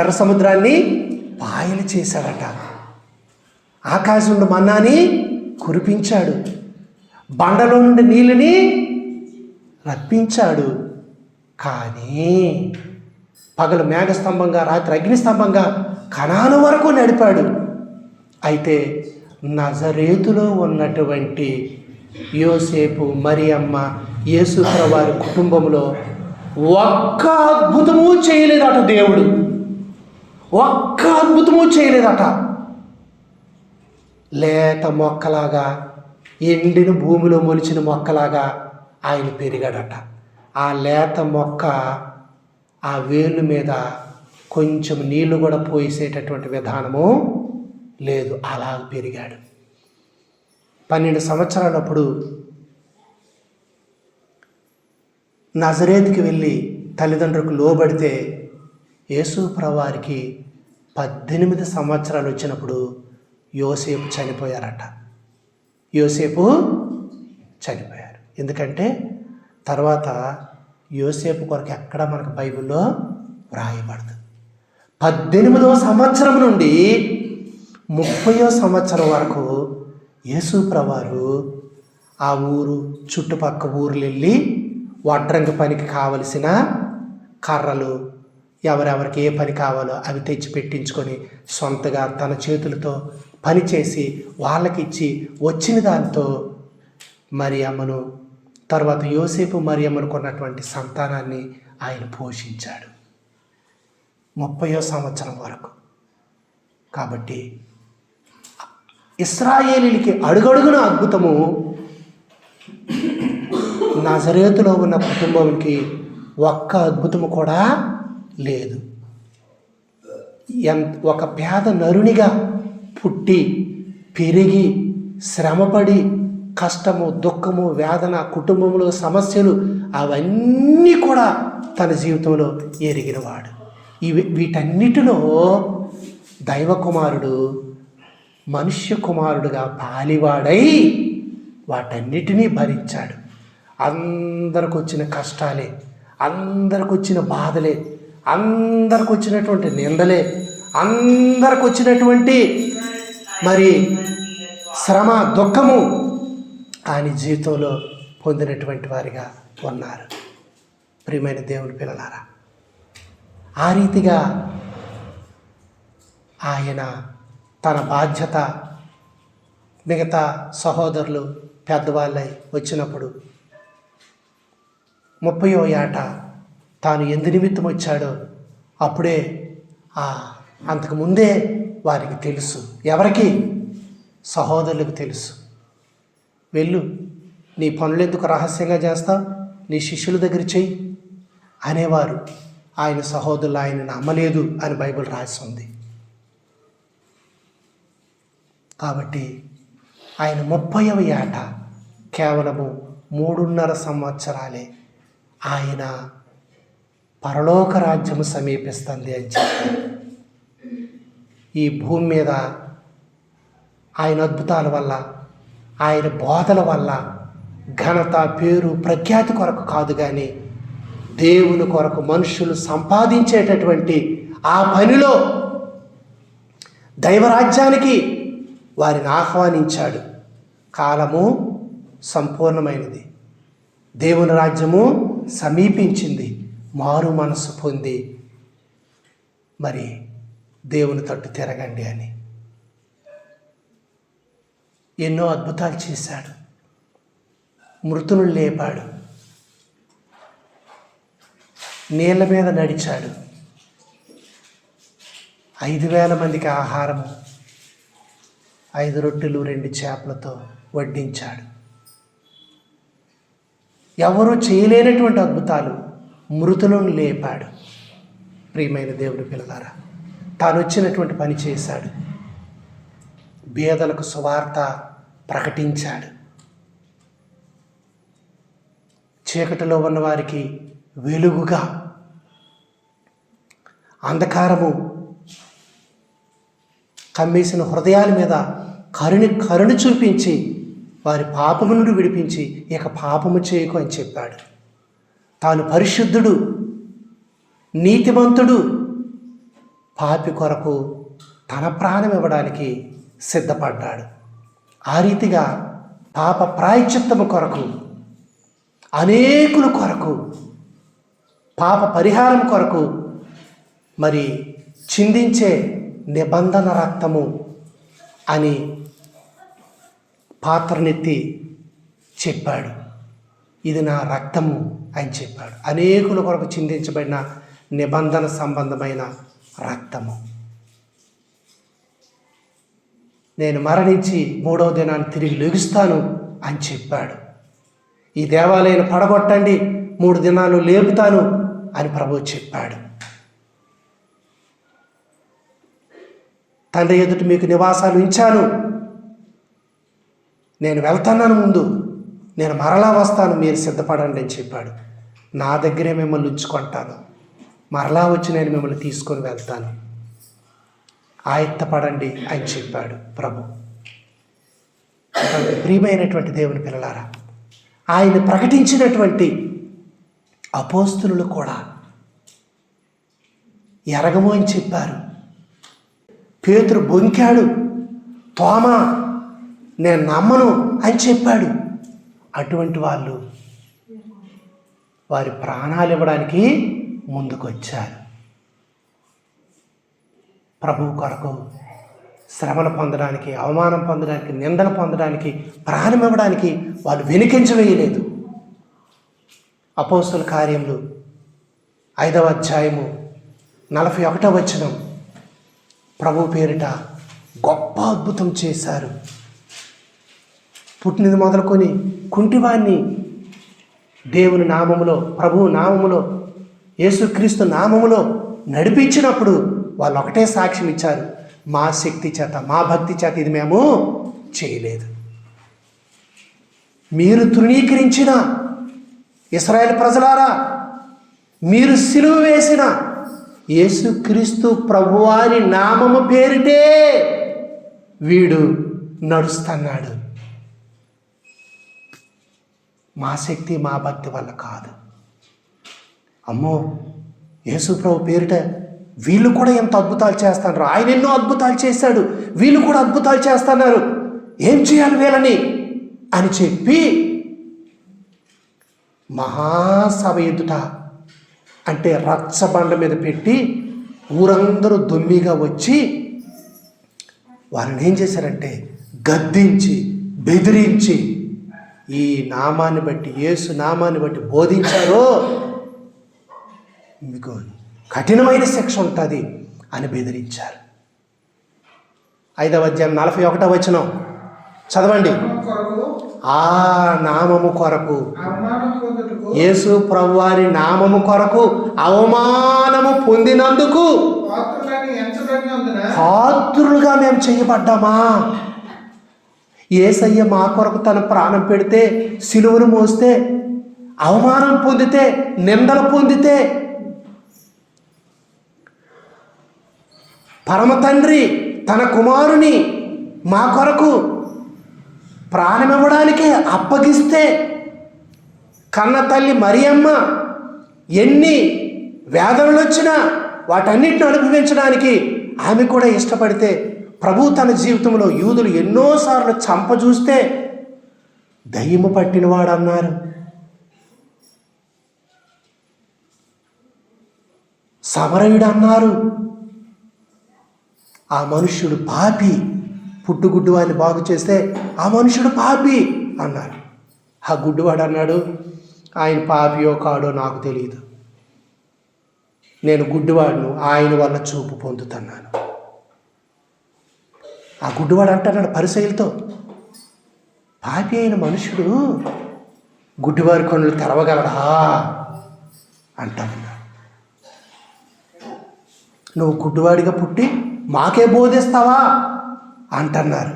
ఎర్ర సముద్రాన్ని పాయలు చేశాడట. ఆకాశం నుండి మన్నాని కురిపించాడు. బండలో నుండి నీళ్ళని రప్పించాడు. కానీ పగలు మేఘస్తంభంగా, రాత్రి అగ్నిస్తంభంగా కనాను వరకు నడిపాడు. అయితే నజరేతులో ఉన్నటువంటి యోసేపు, మరియమ్మ, యేసుప్రభు వారి కుటుంబంలో ఒక్క అద్భుతము చేయలేదట. దేవుడు ఒక్క అద్భుతము చేయలేదట. లేత మొక్కలాగా, ఎండిన భూమిలో మొలిచిన మొక్కలాగా ఆయన పెరిగాడట. ఆ లేత మొక్క ఆ వేలు మీద కొంచెం నీళ్లు కూడా పోసేటటువంటి విధానము లేదు. అలా పెరిగాడు. 12 సంవత్సరాలప్పుడు నజరేతుకి వెళ్ళి తల్లిదండ్రులకు లోబడితే యేసుప్రభు వారికి 18 సంవత్సరాలు వచ్చినప్పుడు యోసేపు చనిపోయారట. యోసేపు చనిపోయారు. ఎందుకంటే తర్వాత యోసేపు కొరకు ఎక్కడ మనకు బైబిల్లో వ్రాయబడదు. 18వ సంవత్సరం నుండి 30వ సంవత్సరం వరకు యేసుప్రభు వారు ఆ ఊరు చుట్టుపక్క ఊర్లు వెళ్ళి వడ్రంగి పనికి కావలసిన కర్రలు, ఎవరెవరికి ఏ పని కావాలో అవి తెచ్చి పెట్టించుకొని సొంతగా తన చేతులతో పని చేసి వాళ్ళకిచ్చి వచ్చిన దాంతో మరియమ్మను, తర్వాత యోసేపు మరియమ్మను కొన్నటువంటి సంతానాన్ని ఆయన పోషించాడు 30వ సంవత్సరం వరకు. కాబట్టి ఇశ్రాయేలీలకి అడుగడుగున అద్భుతము, నజరేతులో ఉన్న కుటుంబానికి ఒక్క అద్భుతము కూడా లేదు. ఒక పేద నరునిగా పుట్టి పెరిగి శ్రమపడి కష్టము, దుఃఖము, వేదన, కుటుంబంలో సమస్యలు అవన్నీ కూడా తన జీవితంలో ఎరిగినవాడు. వీటన్నిటిలో దైవ కుమారుడు మనుష్య కుమారుడుగా పాలివాడై వాటన్నిటినీ భరించాడు. అందరికి వచ్చిన కష్టాలే, అందరికి వచ్చిన బాధలే, అందరికి వచ్చినటువంటి నిందలే, అందరికి వచ్చినటువంటి మరి శ్రమ, దుఃఖము ఆయన జీవితంలో పొందినటువంటి వారిగా ఉన్నారు. ప్రియమైన దేవుని పిల్లలారా, ఆ రీతిగా ఆయన తన బాధ్యత మిగతా సహోదరులు పెద్దవాళ్ళై వచ్చినప్పుడు 30వ ఏట తాను ఎందు నిమిత్తం వచ్చాడో అప్పుడే అంతకుముందే వారికి తెలుసు. ఎవరికి? సహోదరులకు తెలుసు. వెళ్ళు, నీ పనులు ఎందుకు రహస్యంగా చేస్తావు, నీ శిష్యుల దగ్గర చెయ్యి అనేవారు. ఆయన సహోదరులు ఆయన నమ్మలేదు అని బైబిల్ రాసి ఉంది. కాబట్టి ఆయన 30వ ఏట కేవలము 3.5 సంవత్సరాలే ఆయన పరలోక రాజ్యము సమీపిస్తుంది అని చెప్పారు. ఈ భూమి మీద ఆయన అద్భుతాల వల్ల, ఆయన బోధల వల్ల ఘనత, పేరు, ప్రఖ్యాతి కొరకు కాదు, కానీ దేవుని కొరకు మనుషులు సంపాదించేటటువంటి ఆ పనిలో దైవరాజ్యానికి వారిని ఆహ్వానించాడు. కాలము సంపూర్ణమైనది, దేవుని రాజ్యము సమీపించింది, మారు మనసు పొంది మరి దేవుని తట్టు తిరగండి అని ఎన్నో అద్భుతాలు చేశాడు. మృతులను లేపాడు, నీళ్ళ మీద నడిచాడు, 5,000 మందికి ఆహారము 5 రొట్టెలు 2 చేపలతో వడ్డించాడు. ఎవరూ చేయలేనటువంటి అద్భుతాలు, మృతులను లేపాడు. ప్రియమైన దేవుని పిల్లలారా, తాను వచ్చినటువంటి పని చేశాడు. బేదలకు సువార్త ప్రకటించాడు. చీకటిలో ఉన్నవారికి వెలుగుగా, అంధకారము కమ్మేసిన హృదయాల మీద కరుణ చూపించి వారి పాపము నుండి విడిపించి ఇక పాపము చేయకు అని చెప్పాడు. తాను పరిశుద్ధుడు, నీతిమంతుడు, పాపి కొరకు తన ప్రాణం ఇవ్వడానికి సిద్ధపడ్డాడు. ఆ రీతిగా పాప ప్రాయశ్చిత్తము కొరకు, అనేకుల కొరకు, పాప పరిహారం కొరకు మరి చిందించే నిబంధన రక్తము అని పాత్రనెత్తి చెప్పాడు. ఇది నా రక్తము అని చెప్పాడు. అనేకుల కొరకు చిందించబడిన నిబంధన సంబంధమైన రక్తము. నేను మరణించి 3వ దినాన్ని తిరిగి లెగుస్తాను అని చెప్పాడు. ఈ దేవాలయాన్ని పడగొట్టండి, 3 దినాలు లేపుతాను అని ప్రభువు చెప్పాడు. తండ్రి ఎదుట మీకు నివాసాలు ఉంచాను, నేను వెళ్తున్నాను, ముందు నేను మరలా వస్తాను, మీరు సిద్ధపడండి అని చెప్పాడు. నా దగ్గరే మిమ్మల్ని ఉంచుకుంటాను, మరలా వచ్చి నేను మిమ్మల్ని తీసుకొని వెళ్తాను, ఆయత్తపడండి అని చెప్పాడు ప్రభు. ప్రియమైనటువంటి దేవుని పిల్లలారా, ఆయన ప్రకటించినటువంటి అపోస్తులు కూడా ఎరగము అని చెప్పారు. పేతురు బొంకాడు, తోమా నేను నమ్మను అని చెప్పాడు. అటువంటి వాళ్ళు వారి ప్రాణాలు ఇవ్వడానికి ముందుకొచ్చారు. ప్రభువు కొరకు శ్రమను పొందడానికి, అవమానం పొందడానికి, నిందన పొందడానికి, ప్రాణం ఇవ్వడానికి వాళ్ళు వెనుకంజ వేయలేదు. అపోస్తుల కార్యములు 5వ అధ్యాయము 41వ వచనం, ప్రభు పేరిట గొప్ప అద్భుతం చేశారు. పుట్టినది మొదలుకొని కుంటివాణ్ణి దేవుని నామములో, ప్రభువు నామములో, యేసుక్రీస్తు నామములో నడిపించినప్పుడు వాళ్ళు ఒకటే సాక్ష్యం ఇచ్చారు, మా శక్తి చేత, మా భక్తి చేత ఇది మేము చేయలేదు. మీరు తృణీకరించిన ఇశ్రాయేలు ప్రజలారా, మీరు సిలువ వేసిన యేసుక్రీస్తు ప్రభువాని నామము పేరిటే వీడు నడుస్తున్నాడు. మా శక్తి, మా భక్తి వల్ల కాదు. అమ్మో, యేసు ప్రభు పేరిట వీళ్ళు కూడా ఎంత అద్భుతాలు చేస్తున్నారు, ఆయన ఎన్నో అద్భుతాలు చేశాడు, వీళ్ళు కూడా అద్భుతాలు చేస్తున్నారు, ఏం చేయాలి వీళ్ళని అని చెప్పి మహాసభ ఎదుట, అంటే రచ్చబండ మీద పెట్టి ఊరందరూ దొమ్మిగా వచ్చి వారిని ఏం చేశారంటే గద్దించి, బెదిరించి, ఈ నామాన్ని బట్టి, యేసు నామాన్ని బట్టి బోధించారో మీకు కఠినమైన శిక్ష ఉంటుంది అని బెదిరించారు. 5వ అధ్యాయం 41వ వచనం చదవండి. ఆ నామము కొరకు, యేసు ప్రభువారి నామము కొరకు అవమానము పొందినందుకు పాత్రులుగా మేము చేయబడ్డామా? యేసయ్య మా కొరకు తన ప్రాణం పెడితే, సిలువను మోస్తే, అవమానం పొందితే, నిందలు పొందితే, పరమ తండ్రి తన కుమారుని మా కొరకు ప్రాణమివ్వడానికి అప్పగిస్తే, కన్న తల్లి మరియమ్మ ఎన్ని వేదనలు వచ్చినా వాటన్నిటిని అనుభవించడానికి ఆమె కూడా ఇష్టపడితే, ప్రభు తన జీవితంలో యూదులు ఎన్నోసార్లు చంపజూస్తే దయ్యము పట్టినవాడు అన్నారు, సమరయుడు అన్నారు. ఆ మనుష్యుడు పాపి, పుట్టుగుడ్డువాడిని బాగు చేస్తే ఆ మనుష్యుడు పాపి అన్నారు. ఆ గుడ్డివాడు అన్నాడు, ఆయన పాపియో కాడో నాకు తెలియదు, నేను గుడ్డివాడును, ఆయన వల్ల చూపు పొందుతున్నాను. ఆ గుడ్డివాడు అంటున్నాడు పరిసయ్యులతో, పాపి అయిన మనుషుడు గుడ్డివారి కన్నులు తెరవగలడా అంటున్నాడు. నువ్వు గుడ్డివాడిగా పుట్టి మాకే బోధిస్తావా అంటున్నారు.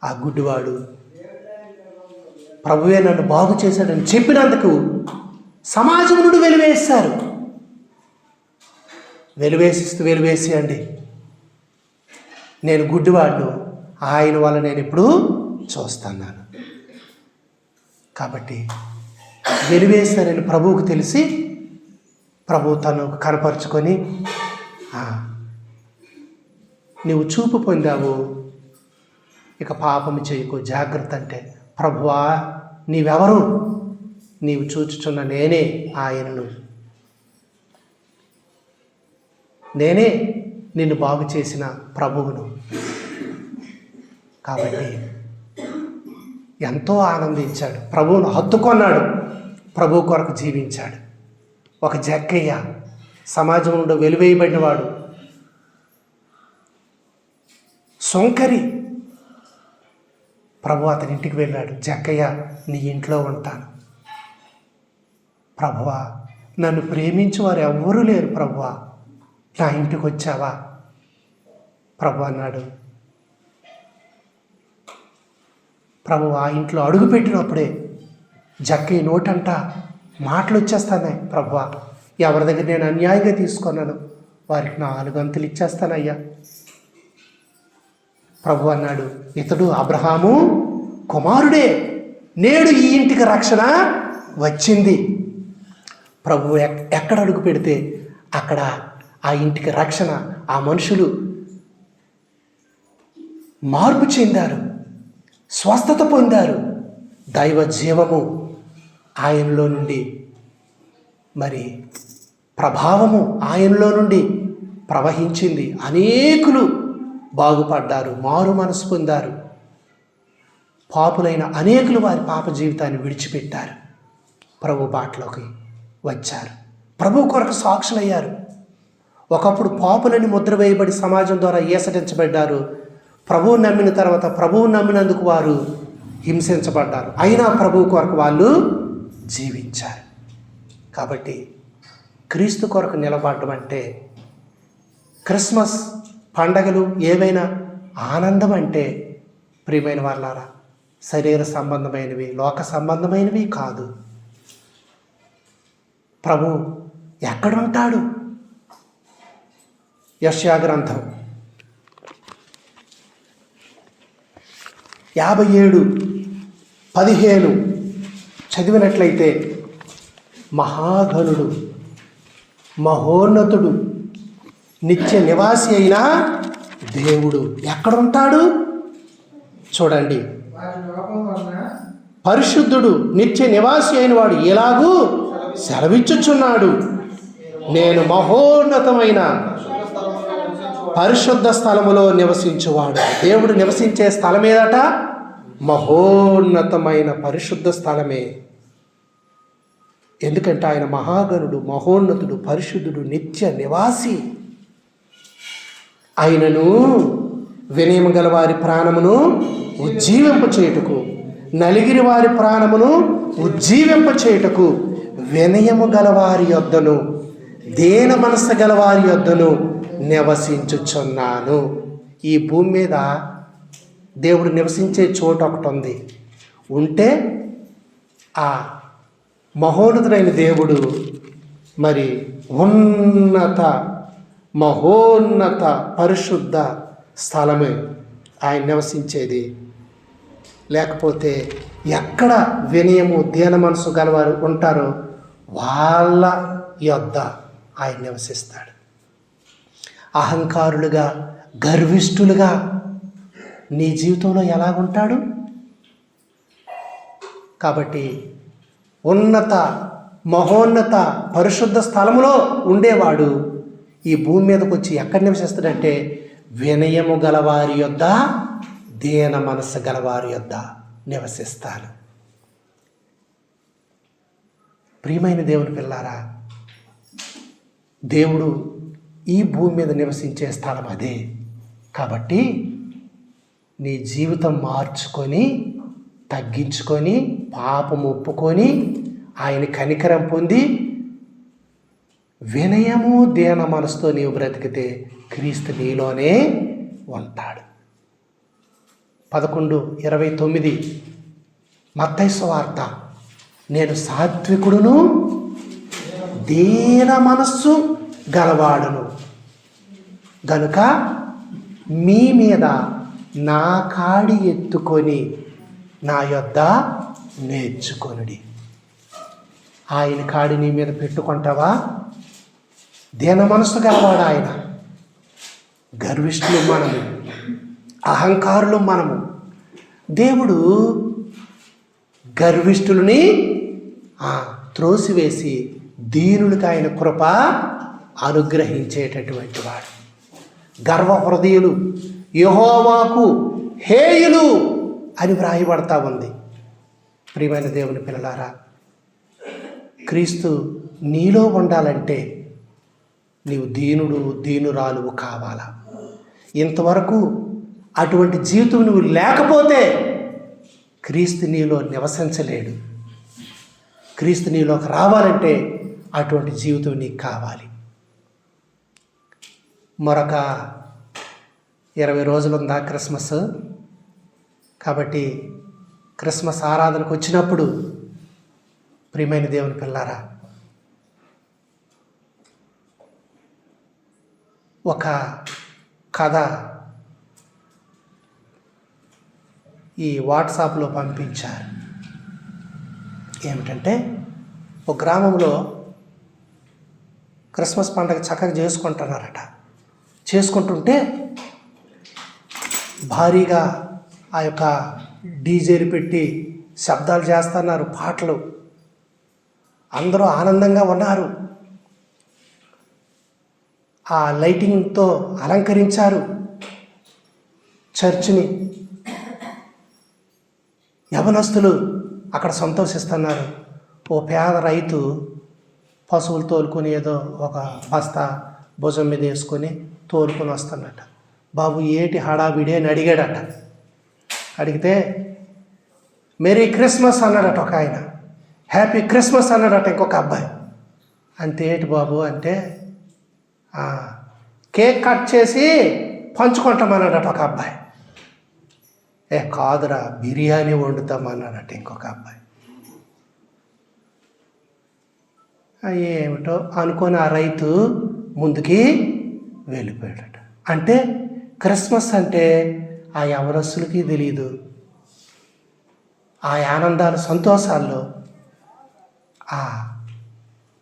ఆ గుడ్డివాడు ప్రభువే నన్ను బాగు చేశాడని చెప్పినందుకు సమాజం నుండి వెలివేశారు. వెలివేసి అండి, నేను గుడ్డివాడును, ఆయన వల్ల నేను ఇప్పుడు చూస్తున్నాను. కాబట్టి వెలివేస్తానని ప్రభువుకు తెలిసి ప్రభువు తను కనపరుచుకొని, నీవు చూపు పొందావు, ఇక పాపము చేయకు, జాగ్రత్త అంటే, ప్రభువా నీవెవరు? నీవు చూచుచున్న నేనే ఆయనను, నేనే నిన్ను బాగు చేసిన ప్రభువును. కాబట్టి ఎంతో ఆనందించాడు, ప్రభువును హత్తుకొన్నాడు, ప్రభువు కొరకు జీవించాడు. ఒక జక్కయ్య, సమాజం నుండి వెలివేయబడినవాడు, సొంకరి, ప్రభు అతని ఇంటికి వెళ్ళాడు. జక్కయ్య, నీ ఇంట్లో ఉంటాను. ప్రభువా, నన్ను ప్రేమించు వారు ఎవ్వరూ లేరు, ప్రభువా, నా ఇంటికి వచ్చావా? ప్రభు అన్నాడు. ప్రభు ఆ ఇంట్లో అడుగుపెట్టినప్పుడే జక్కయ్య నోటంట మాటలు వచ్చేస్తానాయి. ప్రభువా, ఎవరి దగ్గర నేను అన్యాయంగా తీసుకున్నాను వారికి 4 అంతులు ఇచ్చేస్తానయ్యా. ప్రభు అన్నాడు, ఇతడు అబ్రహాము కుమారుడే, నేడు ఈ ఇంటికి రక్షణ వచ్చింది. ప్రభు ఎక్కడ అడుగు పెడితే అక్కడ ఆ ఇంటికి రక్షణ, ఆ మనుషులు మార్పు చెందారు, స్వస్థత పొందారు. దైవ జీవము ఆయనలో నుండి, మరి ప్రభావము ఆయనలో నుండి ప్రవహించింది. అనేకులు బాగుపడ్డారు, మారు మనసు పొందారు. పాపులైన అనేకులు వారి పాప జీవితాన్ని విడిచిపెట్టారు, ప్రభు బాటలోకి వచ్చారు, ప్రభు కొరకు సాక్షులయ్యారు. ఒకప్పుడు పాపులని ముద్ర వేయబడి సమాజం ద్వారా ఏసటించబడ్డారు. ప్రభువు నమ్మిన తర్వాత ప్రభువు నమ్మినందుకు వారు హింసించబడ్డారు, అయినా ప్రభువు కొరకు వాళ్ళు జీవించారు. కాబట్టి క్రీస్తు కొరకు నిలబడడం అంటే, క్రిస్మస్ పండగలు ఏవైనా ఆనందం అంటే, ప్రియమైన వాళ్ళారా, శరీర సంబంధమైనవి, లోక సంబంధమైనవి కాదు. ప్రభు ఎక్కడుంటాడు? యెషయా గ్రంథం 57:15 చదివినట్లయితే, మహాఘనుడు, మహోన్నతుడు, నిత్య నివాసి అయిన దేవుడు ఎక్కడుంటాడు? చూడండి, పరిశుద్ధుడు, నిత్య నివాసి అయిన వాడు ఎలాగూ సెలవిచ్చుచున్నాడు, నేను మహోన్నతమైన పరిశుద్ధ స్థలములో నివసించువాడు. దేవుడు నివసించే స్థలం ఏదట? మహోన్నతమైన పరిశుద్ధ స్థలమే. ఎందుకంటే ఆయన మహాగణుడు, మహోన్నతుడు, పరిశుద్ధుడు, నిత్య నివాసి. ఆయనను వినయము గల వారి ప్రాణమును ఉజ్జీవింప చేయుటకు, నలిగిరి వారి ప్రాణమును ఉజ్జీవింప చేయుటకు, వినయము గల వారి యొద్దను, దీన మనస్సు గల వారి యొద్దను నివసించుచున్నాను. ఈ భూమి మీద దేవుడు నివసించే చోటు ఒకటి ఉంది. ఉంటే ఆ మహోన్నతుడైన దేవుడు మరి ఉన్నత మహోన్నత పరిశుద్ధ స్థలమే ఆయన నివసించేది. లేకపోతే ఎక్కడ వినయము దీన మనసు గలవారు ఉంటారో వాళ్ళ యొద్ద ఆయన నివసిస్తాడు. అహంకారులుగా, గర్విష్ఠులుగా నీ జీవితంలో ఎలాగుంటాడు? కాబట్టి ఉన్నత మహోన్నత పరిశుద్ధ స్థలములో ఉండేవాడు ఈ భూమి మీదకి వచ్చి ఎక్కడ నివసిస్తాడంటే, వినయము గలవారి యొద్ద, దీన మనస్సు గలవారి యొద్ద నివసిస్తాను. ప్రియమైన దేవుని పిల్లారా, దేవుడు ఈ భూమి మీద నివసించే స్థలం అదే. కాబట్టి నీ జీవితం మార్చుకొని, తగ్గించుకొని, పాపం ఒప్పుకొని, ఆయన కనికరం పొంది, వినయము దీన మనసుతో నీవు బ్రతికితే క్రీస్తు నీలోనే ఉంటాడు. 11:29 మత్తయి సువార్త, నేను సాత్వికుడును దీన మనస్సు గలవాడును గనుక మీ మీద నా కాడి ఎత్తుకొని నా యొద్ద నేర్చుకొనుడి. ఆయన కాడి నీ మీద పెట్టుకుంటావా? దీన మనసు గలవాడు ఆయన. గర్విష్ఠులు మనము, అహంకారులు మనము. దేవుడు గర్విష్ఠులని త్రోసివేసి దీనులకు ఆయన కృప అనుగ్రహించేటటువంటి వాడు. గర్వ హృదయులు యెహోవాకు హేయులు అని వ్రాయబడతా ఉంది. ప్రియమైన దేవుని పిల్లలారా, క్రీస్తు నీలో ఉండాలంటే నీవు దీనుడు దీనురాలువు కావాలా. ఇంతవరకు అటువంటి జీవితం నువ్వు లేకపోతే క్రీస్తు నీలో నివసించలేడు. క్రీస్తు నీలోకి రావాలంటే అటువంటి జీవితం నీకు కావాలి. మరొక 20 రోజులు ఉందా క్రిస్మస్. కాబట్టి క్రిస్మస్ ఆరాధనకు వచ్చినప్పుడు ప్రియమైన దేవుని పిల్లారా, ఒక కథ ఈ వాట్సాప్లో పంపించారు. ఏమిటంటే, ఒక గ్రామంలో క్రిస్మస్ పండుగ చక్కగా చేసుకుంటున్నారట. చేసుకుంటుంటే భారీగా ఆ యొక్క డీజేలు పెట్టి శబ్దాలు చేస్తున్నారు, పాటలు. అందరూ ఆనందంగా ఉన్నారు. ఆ లైటింగ్తో అలంకరించారు చర్చిని. యవనస్తులు అక్కడ సంతోషిస్తున్నారు. ఓ పేద రైతు పశువులు తోలుకొని ఏదో ఒక బస్తా భుజం మీద వేసుకొని తోలుకొని వస్తున్నట్ట. బాబు ఏటి హడావిడి అని అడిగాడట. అడిగితే మెరీ క్రిస్మస్ అన్నాడట ఒక ఆయన. హ్యాపీ క్రిస్మస్ అన్నాడట ఇంకొక అబ్బాయి. అంతే ఏంటి బాబు అంటే, కేక్ కట్ చేసి పంచుకుంటామన్నాడట ఒక అబ్బాయి. కాదురా, బిర్యానీ వండుతామన్నాడట ఇంకొక అబ్బాయి. ఏమిటో అనుకొని ఆ రైతు ముందుకి వెళ్ళిపోయాడట. అంటే క్రిస్మస్ అంటే ఆ యవనస్తులకి తెలియదు. ఆ ఆనందాలు సంతోషాల్లో ఆ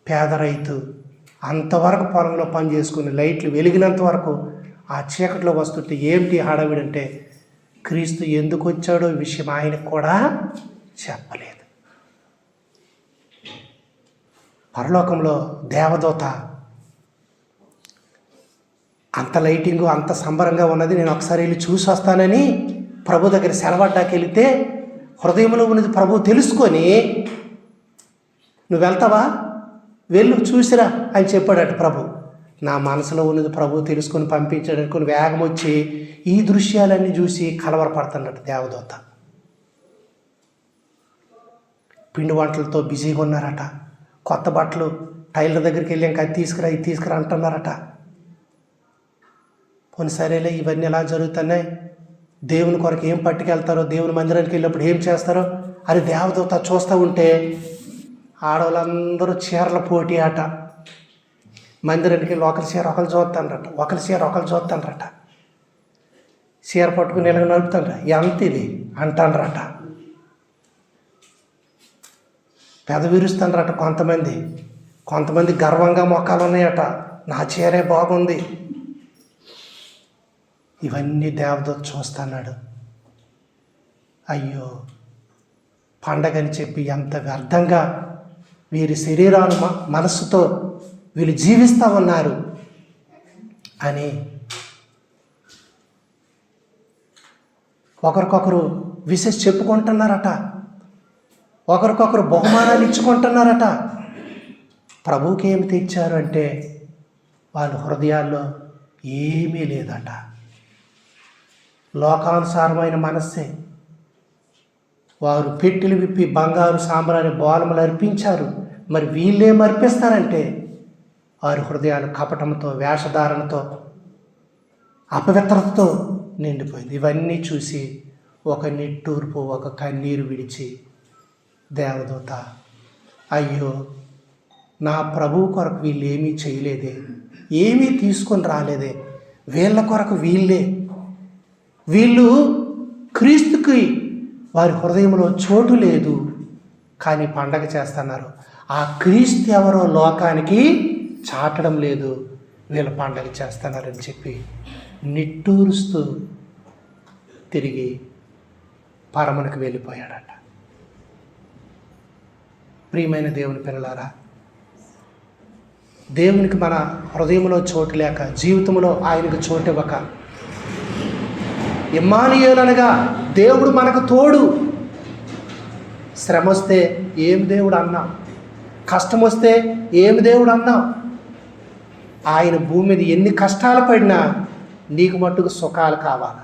పేద రైతు అంతవరకు పొలంలో పని చేసుకుని లైట్లు వెలిగినంత వరకు ఆ చీకట్లో వస్తుంటే ఏమిటి హడావిడంటే, క్రీస్తు ఎందుకు వచ్చాడో విషయం ఆయనకు కూడా చెప్పలేదు. పరలోకంలో దేవదూత అంత లైటింగు అంత సంబరంగా ఉన్నది. నేను ఒకసారి వెళ్ళి చూసి వస్తానని ప్రభు దగ్గర సెలవడ్డాకి వెళితే, హృదయంలో ఉన్నది ప్రభు తెలుసుకొని, నువ్వు వెళ్తావా, వెళ్ళు చూసిరా అని చెప్పాడట ప్రభు. నా మనసులో ఉన్నది ప్రభు తెలుసుకొని పంపించాడు అనుకుని వేగం వచ్చి ఈ దృశ్యాలన్నీ చూసి కలవరపడుతున్నట్టు దేవదూత. పిండి వంటలతో బిజీగా ఉన్నారట. కొత్త బట్టలు టైలర్ దగ్గరికి వెళ్ళి ఇంకా అది తీసుకురా అంటున్నారట. పోనీ సరేలే, ఇవన్నీ ఎలా జరుగుతున్నాయి, దేవుని కొరకు ఏం పట్టుకెళ్తారో, దేవుని మందిరానికి వెళ్ళినప్పుడు ఏం చేస్తారో అని దేవదూత చూస్తూ ఉంటే ఆడవాళ్ళందరూ చీరల పోటీ ఆట. మందిరానికి వెళ్ళి ఒకరి చీర ఒకరు చూస్తానరట, ఒకరి చీర ఒకరు చూస్తానరట. చీర పట్టుకుని ఇలాగ నడుపుతానరా, ఎంత ఇది అంటానరట. పెద విరుస్తానరట కొంతమంది గర్వంగా మొక్కలు ఉన్నాయట, నా చీరే బాగుంది. ఇవన్నీ దేవదూత చూస్తున్నాడు. అయ్యో, పండగని చెప్పి ఎంత వ్యర్థంగా వీరి శరీరాలు మనస్సుతో వీళ్ళు జీవిస్తూ ఉన్నారు అని ఒకరికొకరు విశేష చెప్పుకుంటున్నారట. ఒకరికొకరు బహుమానాలు ఇచ్చుకుంటున్నారట. ప్రభువుకి ఏమి తెచ్చారు అంటే వాళ్ళ హృదయాల్లో ఏమీ లేదట. లోకానుసారమైన మనస్సే. వారు పెట్టెలు విప్పి బంగారు సాంబ్రాణి బోలములు అర్పించారు. మరి వీళ్ళేం అర్పిస్తారంటే వారి హృదయాలు కపటంతో, వేషధారణతో, అపవిత్రతతో నిండిపోయింది. ఇవన్నీ చూసి ఒక నిట్టూర్పు, ఒక కన్నీరు విడిచి దేవదూత, అయ్యో, నా ప్రభువు కొరకు వీళ్ళు ఏమీ చేయలేదే, ఏమీ తీసుకొని రాలేదే, వీళ్ళ కొరకు వీళ్ళే వీళ్ళు క్రీస్తుకి వారి హృదయంలో చోటు లేదు, కానీ పండగ చేస్తున్నారు. ఆ క్రీస్తు ఎవరో లోకానికి చాటడం లేదు, వీళ్ళు పండగ చేస్తున్నారని చెప్పి నిట్టూరుస్తూ తిరిగి పరమునకు వెళ్ళిపోయాడట. ప్రియమైన దేవుని పిల్లలారా, దేవునికి మన హృదయంలో చోటు లేక, జీవితంలో ఆయనకు చోటు ఇవ్వక, ఇమ్మానుయేలనగా దేవుడు మనకు తోడు, శ్రమ వస్తే ఏమి దేవుడు అన్నాం, కష్టం వస్తే ఏమి దేవుడు అన్నాం. ఆయన భూమి మీద ఎన్ని కష్టాలు పడినా నీకు మట్టుకు సుఖాలు కావాలి.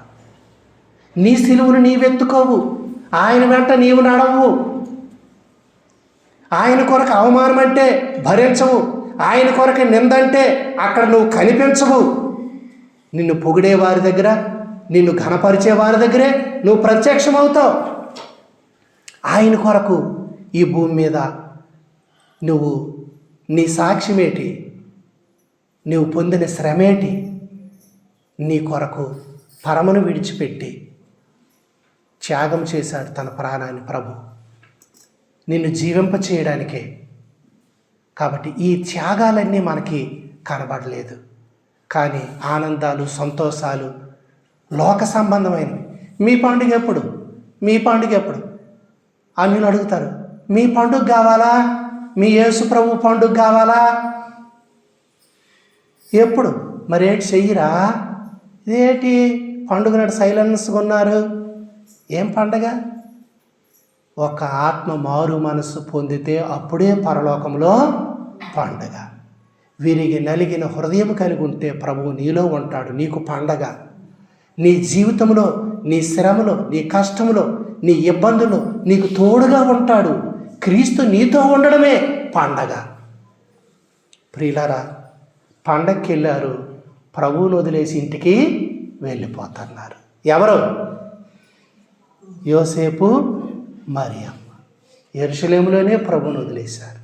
నీ సిలువను నీవెత్తుకోవు, ఆయన వెంట నీవు నడవు. ఆయన కొరకు అవమానం అంటే భరించవు, ఆయన కొరకు నిందంటే అక్కడ నువ్వు కనిపించవు. నిన్ను పొగిడే వారి దగ్గర, నిన్ను ఘనపరిచే వారి దగ్గరే నువ్వు ప్రత్యక్షమవుతావు. ఆయన కొరకు ఈ భూమి మీద నువ్వు నీ సాక్ష్యమేటి, నువ్వు పొందిన శ్రమేటి? నీ కొరకు పరమును విడిచిపెట్టి త్యాగం చేశాడు తన ప్రాణాన్ని ప్రభు, నిన్ను జీవింప చేయడానికే. కాబట్టి ఈ త్యాగాలన్నీ మనకి కనబడలేదు, కానీ ఆనందాలు, సంతోషాలు లోక సంబంధమైనవి. మీ పండుగ ఎప్పుడు? మీ పండుగ ఎప్పుడు? అన్యులు అడుగుతారు, మీ పండుగ కావాలా? మీ యేసు ప్రభు పండుగ కావాలా? ఎప్పుడు? మరేంటి చెయ్యరా? ఇదేంటి పండుగ నాడు సైలెన్స్గా ఉన్నారు? ఏం పండగ? ఒక ఆత్మ మారు మనసు పొందితే అప్పుడే పరలోకంలో పండగ. విరిగి నలిగిన హృదయం కలిగి ఉంటే ప్రభువు నీలో ఉంటాడు, నీకు పండగ. నీ జీవితంలో, నీ శ్రమలో, నీ కష్టంలో, నీ ఇబ్బందులు నీకు తోడుగా ఉంటాడు. క్రీస్తు నీతో ఉండడమే పండగ. ప్రియులారా, పండగకి వెళ్ళారు, ప్రభువును వదిలేసి ఇంటికి వెళ్ళిపోతున్నారు. ఎవరు? యోసేపు, మరియమ్మ. యెరూషలేములోనే ప్రభువును వదిలేశారు,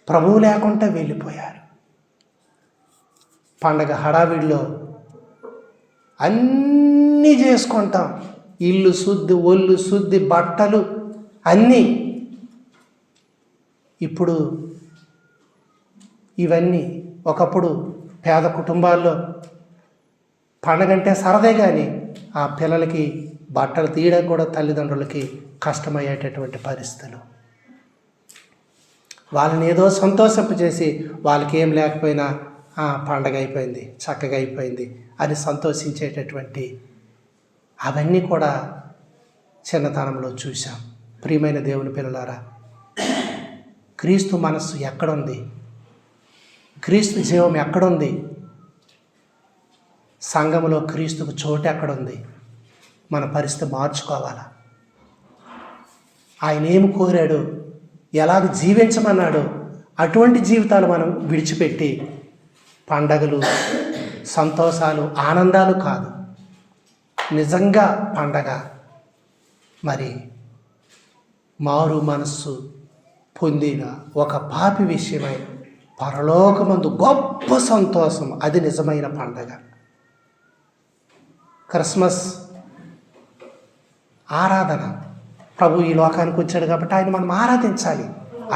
ప్రభువు లేకుండా వెళ్ళిపోయారు. పండగ హడావిడిలో అన్నీ చేసుకుంటాం, ఇల్లు శుద్ధి, ఒళ్ళు శుద్ధి, బట్టలు అన్నీ. ఇప్పుడు ఇవన్నీ ఒకప్పుడు పేద కుటుంబాల్లో పండగంటే సరదే, కానీ ఆ పిల్లలకి బట్టలు తీయడం కూడా తల్లిదండ్రులకి కష్టమయ్యేటటువంటి పరిస్థితులు. వాళ్ళని ఏదో సంతోషింపచేసి వాళ్ళకి ఏం లేకపోయినా పండగ అయిపోయింది, చక్కగా అయిపోయింది అని సంతోషించేటటువంటి అవన్నీ కూడా చిన్నతనంలో చూశాం. ప్రియమైన దేవుని పిల్లలారా, క్రీస్తు మనస్సు ఎక్కడుంది? క్రీస్తు జీవం ఎక్కడుంది? సంఘములో క్రీస్తుకు చోటు ఎక్కడుంది? మన పరిస్థితి మార్చుకోవాలా. ఆయన ఏమి కోరాడు, ఎలాగ జీవించమన్నాడు, అటువంటి జీవితాలు మనం విడిచిపెట్టి పండగలు, సంతోషాలు, ఆనందాలు కాదు, నిజంగా పండగ మరి మారు మనస్సు పొందిన ఒక పాపి విషయమై పరలోకమందు గొప్ప సంతోషం, అది నిజమైన పండగ. క్రిస్మస్ ఆరాధన. ప్రభు ఈ లోకానికి వచ్చాడు కాబట్టి ఆయన మనం ఆరాధించాలి,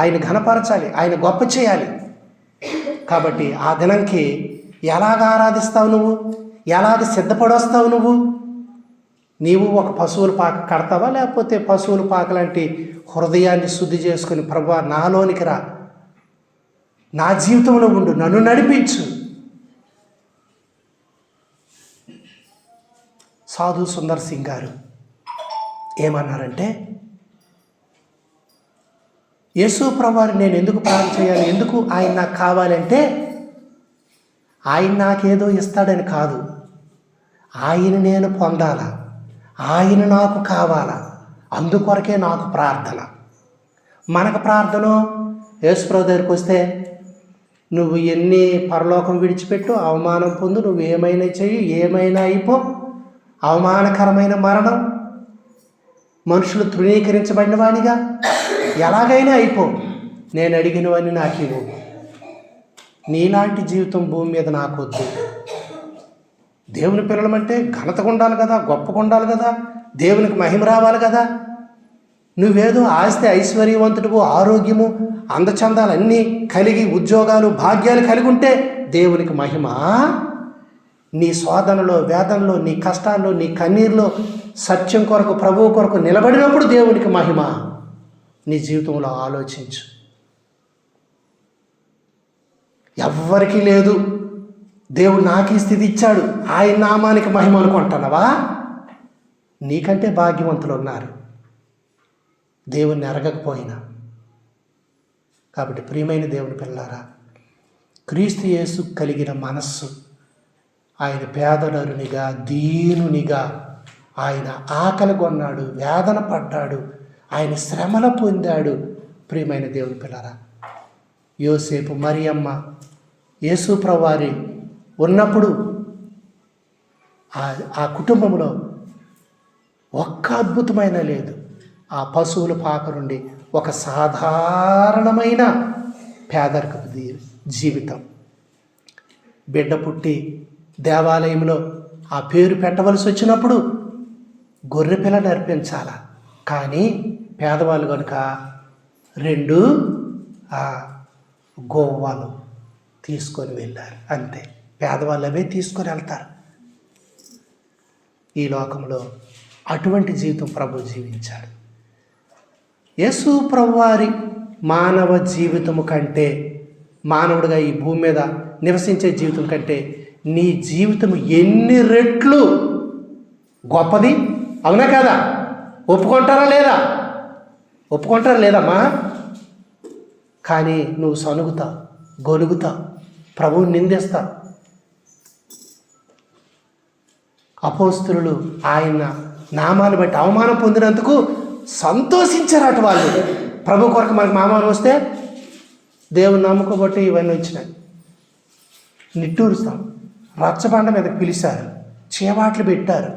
ఆయన ఘనపరచాలి, ఆయన గొప్ప చేయాలి. కాబట్టి ఆ దినంకి ఎలాగ ఆరాధిస్తావు నువ్వు? ఎలాగ సిద్ధపడొస్తావు నువ్వు? నీవు ఒక పశువుల పాక కడతావా, లేకపోతే పశువుల పాక లాంటి హృదయాన్ని శుద్ధి చేసుకుని ప్రభువా నాలోనికి రా, నా జీవితంలో ఉండు, నన్ను నడిపించు. సాధు సుందర్ సింగ్ గారు ఏమన్నారంటే, యేసు ప్రభువారిని నేను ఎందుకు ప్రార్థన చేయాలి, ఎందుకు ఆయన నాకు కావాలంటే ఆయన నాకేదో ఇస్తాడని కాదు, ఆయన నేను పొందాలా, ఆయన నాకు కావాలా, అందుకొరకే నాకు ప్రార్థన. మనకు ప్రార్థన యేసు ప్రభు దగ్గరికి వస్తే నువ్వు ఎన్ని పరలోకం విడిచిపెట్టు, అవమానం పొందు, నువ్వు ఏమైనా చెయ్యి, ఏమైనా అయిపో, అవమానకరమైన మరణం, మనుషులు తృణీకరించబడిన వానిగా ఎలాగైనా అయిపో, నేను అడిగినవన్నీ నాకు ఇవ్వు, నీలాంటి జీవితం భూమి మీద నాకొద్దు, దేవుని పిల్లలమంటే ఘనతగా ఉండాలి కదా, గొప్పగా ఉండాలి కదా, దేవునికి మహిమ రావాలి కదా. నువ్వేదో ఆస్తి ఐశ్వర్యవంతుడు, ఆరోగ్యము, అందచందాలు అన్నీ కలిగి, ఉద్యోగాలు, భాగ్యాలు కలిగి ఉంటే దేవునికి మహిమ? నీ శోధనలో, వేదనలో, నీ కష్టాల్లో, నీ కన్నీరులో సత్యం కొరకు, ప్రభువు కొరకు నిలబడినప్పుడు దేవునికి మహిమ. నీ జీవితంలో ఆలోచించు. ఎవ్వరికీ లేదు, దేవుడు నాకు ఈ స్థితి ఇచ్చాడు, ఆయన నామానికి మహిమ అనుకుంటున్నావా? నీకంటే భాగ్యవంతులు ఉన్నారు దేవుణ్ణి ఎరగకపోయినా. కాబట్టి ప్రియమైన దేవుని పిల్లారా, క్రీస్తు యేసు కలిగిన మనస్సు, ఆయన పేదనరునిగా, దీనునిగా, ఆయన ఆకలి కొన్నాడు, వేదన పడ్డాడు, ఆయన శ్రమల పొందాడు. ప్రియమైన దేవుని పిల్లారా, యోసేపు, మరియమ్మ, యేసు ప్రభువారి ఉన్నప్పుడు ఆ కుటుంబంలో ఒక్క అద్భుతమైన లేదు. ఆ పశువుల పాక నుండి ఒక సాధారణమైన పేదరికపు జీవితం. బిడ్డ పుట్టి దేవాలయంలో ఆ పేరు పెట్టవలసి వచ్చినప్పుడు గొర్రెపిల్లని అర్పించాల, కానీ పేదవాళ్ళు కనుక 2 గోవాలు తీసుకొని వెళ్ళారు. అంతే, పేదవాళ్ళు అవే తీసుకొని వెళ్తారు. ఈ లోకంలో అటువంటి జీవితం ప్రభు జీవించాడు. యేసు ప్రభువారి మానవ జీవితము కంటే, మానవుడిగా ఈ భూమి మీద నివసించే జీవితం కంటే నీ జీవితం ఎన్ని రెట్లు గొప్పది. అవునా కదా? ఒప్పుకుంటారా లేదా? ఒప్పుకుంటారా లేదమ్మా? కానీ నువ్వు సనుగుతావు, గొలుగుతావు, ప్రభువుని నిందిస్తావు. అపోస్తులు ఆయన నామాన్ని బట్టి అవమానం పొందినందుకు సంతోషించారట వాళ్ళు. ప్రభు కొరకు మనకు అవమానం వస్తే దేవుని నమ్ముకోబట్టి ఇవన్నీ వచ్చినాయి. నిట్టూరుస్తాం, రచ్చబండ మీద పిలిచారు, చేవాట్లు పెట్టారు,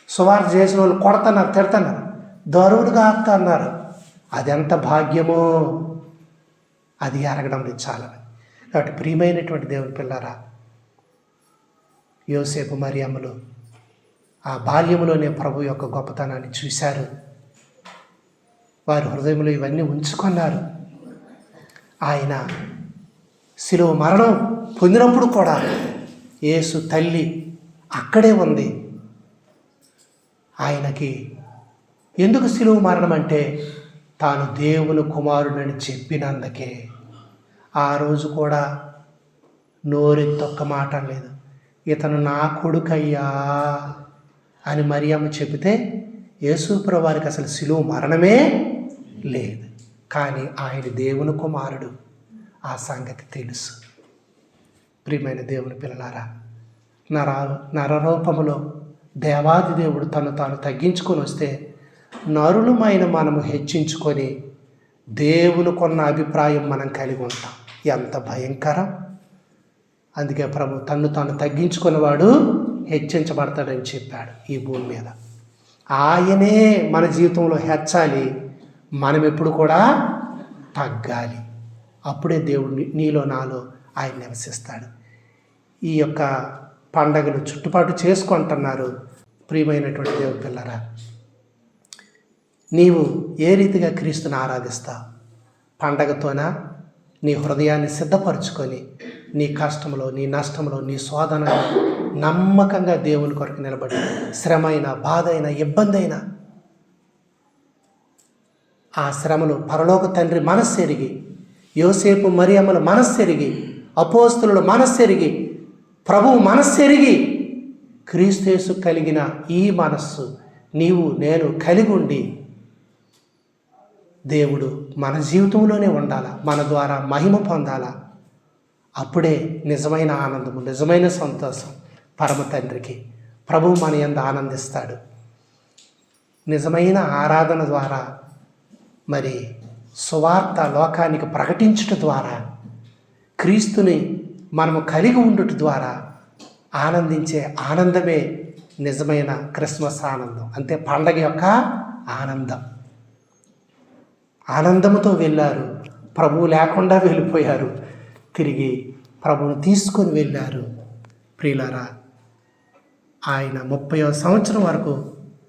సువార్త చేసిన వాళ్ళు కొడుతున్నారు, తిడుతున్నారు, దరువులుగా ఆపుతున్నారు. అది ఎంత భాగ్యమో అది ఎరగడం లేదు చాలా. కాబట్టి ప్రియమైనటువంటి దేవుని పిల్లారా, యోసేపు మరియమ్మలు ఆ బాల్యములోనే ప్రభు యొక్క గొప్పతనాన్ని చూశారు. వారి హృదయంలో ఇవన్నీ ఉంచుకున్నారు. ఆయన శిలువ మరణం పొందినప్పుడు కూడా యేసు తల్లి అక్కడే ఉంది. ఆయనకి ఎందుకు శిలువ మరణం అంటే తాను దేవుని కుమారుడని చెప్పినందుకే. ఆ రోజు కూడా నోరెత్తొక్క మాట లేదు, ఇతను నా కొడుకయ్యా అని మరియమ్మ చెబితే యేసు ప్రభువారికి అసలు శిలువ మరణమే లేదు. కానీ ఆయన దేవుని కుమారుడు, ఆ సంగతి తెలుసు. ప్రియమైన దేవుని పిల్లలారా, నరరూపములో దేవాది దేవుడు తను తాను తగ్గించుకొని వస్తే నరులమైన మనము హెచ్చించుకొని దేవునికున్న అభిప్రాయం మనం కలిగి ఉంటాం. ఎంత భయంకరం! అందుకే ప్రభు తన్ను తాను తగ్గించుకునేవాడు హెచ్చించబడతాడని చెప్పాడు ఈ భూమి మీద. ఆయనే మన జీవితంలో హెచ్చాలి, మనం ఎప్పుడు కూడా తగ్గాలి. అప్పుడే దేవుడు నీలో నాలో ఆయన నివసిస్తాడు. ఈ యొక్క పండగలు చుట్టుపాటు చేసుకుంటున్నారు. ప్రియమైనటువంటి దేవుని పిల్లరా, నీవు ఏ రీతిగా క్రీస్తుని ఆరాధిస్తావు? పండగతోనా నీ హృదయాన్ని సిద్ధపరచుకొని నీ కష్టంలో, నీ నష్టంలో, నీ శోధనలో నమ్మకంగా దేవుని కొరకు నిలబడి, శ్రమ అయినా, బాధ అయినా, ఇబ్బంది అయినా, ఆ శ్రమలు పరలోక తండ్రి మనస్సెరిగి, యోసేపు మరియమ్మల మనస్సెరిగి, అపోస్తుల మనస్సెరిగి, ప్రభువు మనస్సెరిగి, క్రీస్తు యేసు కలిగిన ఈ మనస్సు నీవు నేను కలిగి ఉండి దేవుడు మన జీవితంలోనే ఉండాలా, మన ద్వారా మహిమ పొందాలా. అప్పుడే నిజమైన ఆనందము, నిజమైన సంతోషం పరమ తండ్రికి. ప్రభువు మన యందు ఆనందిస్తాడు. నిజమైన ఆరాధన ద్వారా, మరి సువార్త లోకానికి ప్రకటించుట ద్వారా, క్రీస్తుని మనము కలిగి ఉండుట ద్వారా ఆనందించే ఆనందమే నిజమైన క్రిస్మస్ ఆనందం. అంతే, పండగ యొక్క ఆనందం. ఆనందంతో వెళ్ళారు, ప్రభువు లేకుండా వెళ్ళిపోయారు, తిరిగి ప్రభువును తీసుకొని వెళ్ళారు. ప్రియులారా, ఆయన 30వ సంవత్సరం వరకు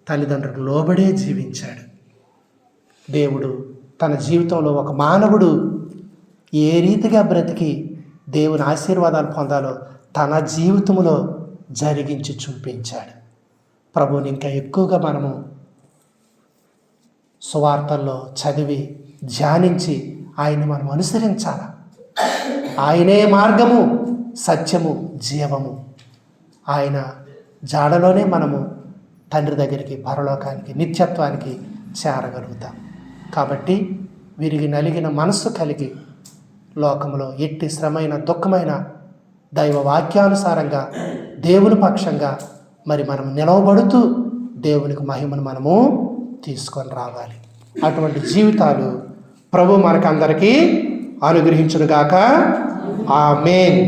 తల్లిదండ్రులకు లోబడే జీవించాడు. దేవుడు తన జీవితంలో ఒక మానవుడు ఏ రీతిగా బ్రతికి దేవుని ఆశీర్వాదాలు పొందాలో తన జీవితంలో జరిగించి చూపించాడు. ప్రభువుని ఇంకా ఎక్కువగా మనము సువార్తల్లో చదివి ధ్యానించి ఆయన్ని మనం అనుసరించాలి. ఆయనే మార్గము, సత్యము, జీవము. ఆయన జాడలోనే మనము తండ్రి దగ్గరికి, పరలోకానికి, నిత్యత్వానికి చేరగలుగుతాం. కాబట్టి విరిగి నలిగిన మనస్సు కలిగి లోకంలో ఎట్టి శ్రమైన, దుఃఖమైన దైవ వాక్యానుసారంగా దేవుని పక్షంగా మరి మనం నిలవబడుతూ దేవునికి మహిమను మనము తీసుకొని రావాలి. అటువంటి జీవితాలు ప్రభు మనకందరికీ అనుగ్రహించునుగాక. ఆమేన్.